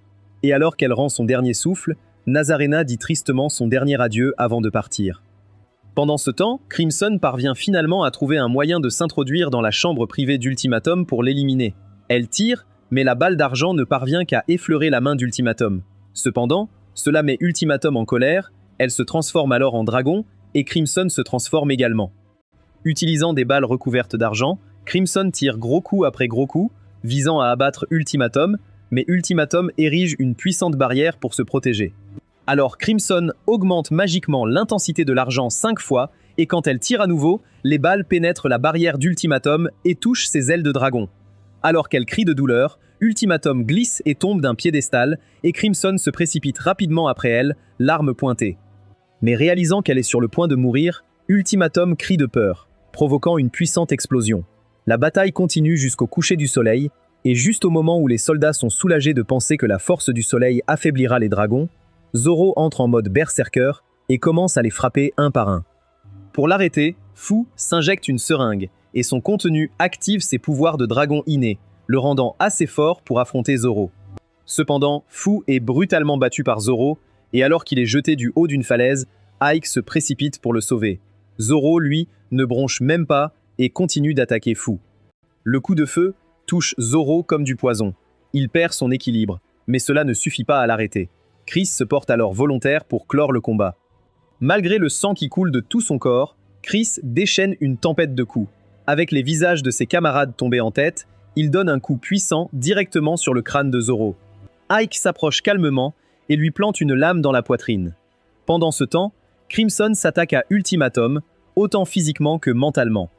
Et alors qu'elle rend son dernier souffle, Nazarena dit tristement son dernier adieu avant de partir. Pendant ce temps, Crimson parvient finalement à trouver un moyen de s'introduire dans la chambre privée d'Ultimatum pour l'éliminer. Elle tire, mais la balle d'argent ne parvient qu'à effleurer la main d'Ultimatum. Cependant, cela met Ultimatum en colère, elle se transforme alors en dragon, et Crimson se transforme également. Utilisant des balles recouvertes d'argent, Crimson tire gros coup après gros coup, visant à abattre Ultimatum, mais Ultimatum érige une puissante barrière pour se protéger. Alors Crimson augmente magiquement l'intensité de l'argent 5 fois, et quand elle tire à nouveau, les balles pénètrent la barrière d'Ultimatum et touchent ses ailes de dragon. Alors qu'elle crie de douleur, Ultimatum glisse et tombe d'un piédestal, et Crimson se précipite rapidement après elle, l'arme pointée. Mais réalisant qu'elle est sur le point de mourir, Ultimatum crie de peur, provoquant une puissante explosion. La bataille continue jusqu'au coucher du soleil, et juste au moment où les soldats sont soulagés de penser que la force du soleil affaiblira les dragons, Zoro entre en mode berserker et commence à les frapper un par un. Pour l'arrêter, Fu s'injecte une seringue, et son contenu active ses pouvoirs de dragon inné, le rendant assez fort pour affronter Zoro. Cependant, Fu est brutalement battu par Zoro, et alors qu'il est jeté du haut d'une falaise, Ike se précipite pour le sauver. Zoro, lui, ne bronche même pas et continue d'attaquer Fu. Le coup de feu touche Zoro comme du poison. Il perd son équilibre, mais cela ne suffit pas à l'arrêter. Chris se porte alors volontaire pour clore le combat. Malgré le sang qui coule de tout son corps, Chris déchaîne une tempête de coups. Avec les visages de ses camarades tombés en tête, il donne un coup puissant directement sur le crâne de Zoro. Ike s'approche calmement et lui plante une lame dans la poitrine. Pendant ce temps, Crimson s'attaque à Ultimatum, autant physiquement que mentalement.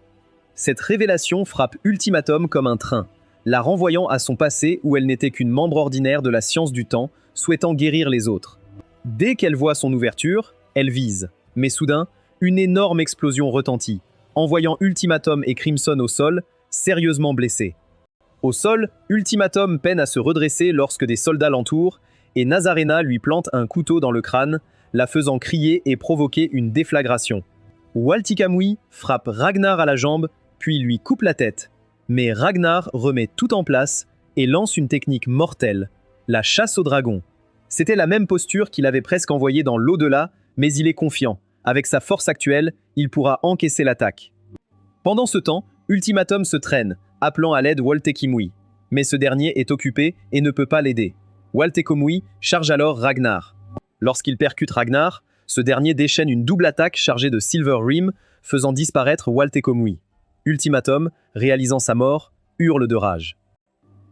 Cette révélation frappe Ultimatum comme un train, la renvoyant à son passé où elle n'était qu'une membre ordinaire de la science du temps, souhaitant guérir les autres. Dès qu'elle voit son ouverture, elle vise. Mais soudain, une énorme explosion retentit, envoyant Ultimatum et Crimson au sol, sérieusement blessés. Au sol, Ultimatum peine à se redresser lorsque des soldats l'entourent, et Nazarena lui plante un couteau dans le crâne, la faisant crier et provoquer une déflagration. Walter Kamui frappe Ragnar à la jambe, puis lui coupe la tête. Mais Ragnar remet tout en place et lance une technique mortelle, la chasse au dragon. C'était la même posture qu'il avait presque envoyée dans l'au-delà, mais il est confiant. Avec sa force actuelle, il pourra encaisser l'attaque. Pendant ce temps, Ultimatum se traîne, appelant à l'aide Walter Kamui. Mais ce dernier est occupé et ne peut pas l'aider. Walter Kamui charge alors Ragnar. Lorsqu'il percute Ragnar, ce dernier déchaîne une double attaque chargée de Silver Rim, faisant disparaître Walter Kamui. Ultimatum, réalisant sa mort, hurle de rage.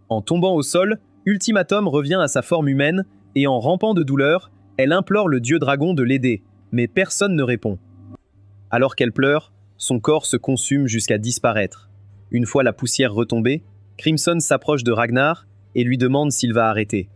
En tombant au sol, Ultimatum revient à sa forme humaine et en rampant de douleur, elle implore le dieu dragon de l'aider, mais personne ne répond. Alors qu'elle pleure, son corps se consume jusqu'à disparaître. Une fois la poussière retombée, Crimson s'approche de Ragnar et lui demande s'il va arrêter.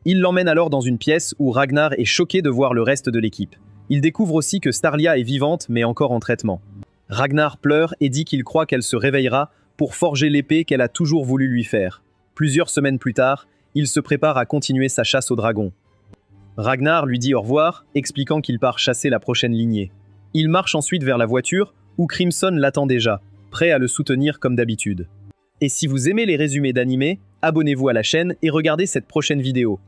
Il l'emmène alors dans une pièce où Ragnar est choqué de voir le reste de l'équipe. Il découvre aussi que Starlia est vivante mais encore en traitement. Ragnar pleure et dit qu'il croit qu'elle se réveillera pour forger l'épée qu'elle a toujours voulu lui faire. Plusieurs semaines plus tard, il se prépare à continuer sa chasse au dragon. Ragnar lui dit au revoir, expliquant qu'il part chasser la prochaine lignée. Il marche ensuite vers la voiture où Crimson l'attend déjà, prêt à le soutenir comme d'habitude. Et si vous aimez les résumés d'animés, abonnez-vous à la chaîne et regardez cette prochaine vidéo.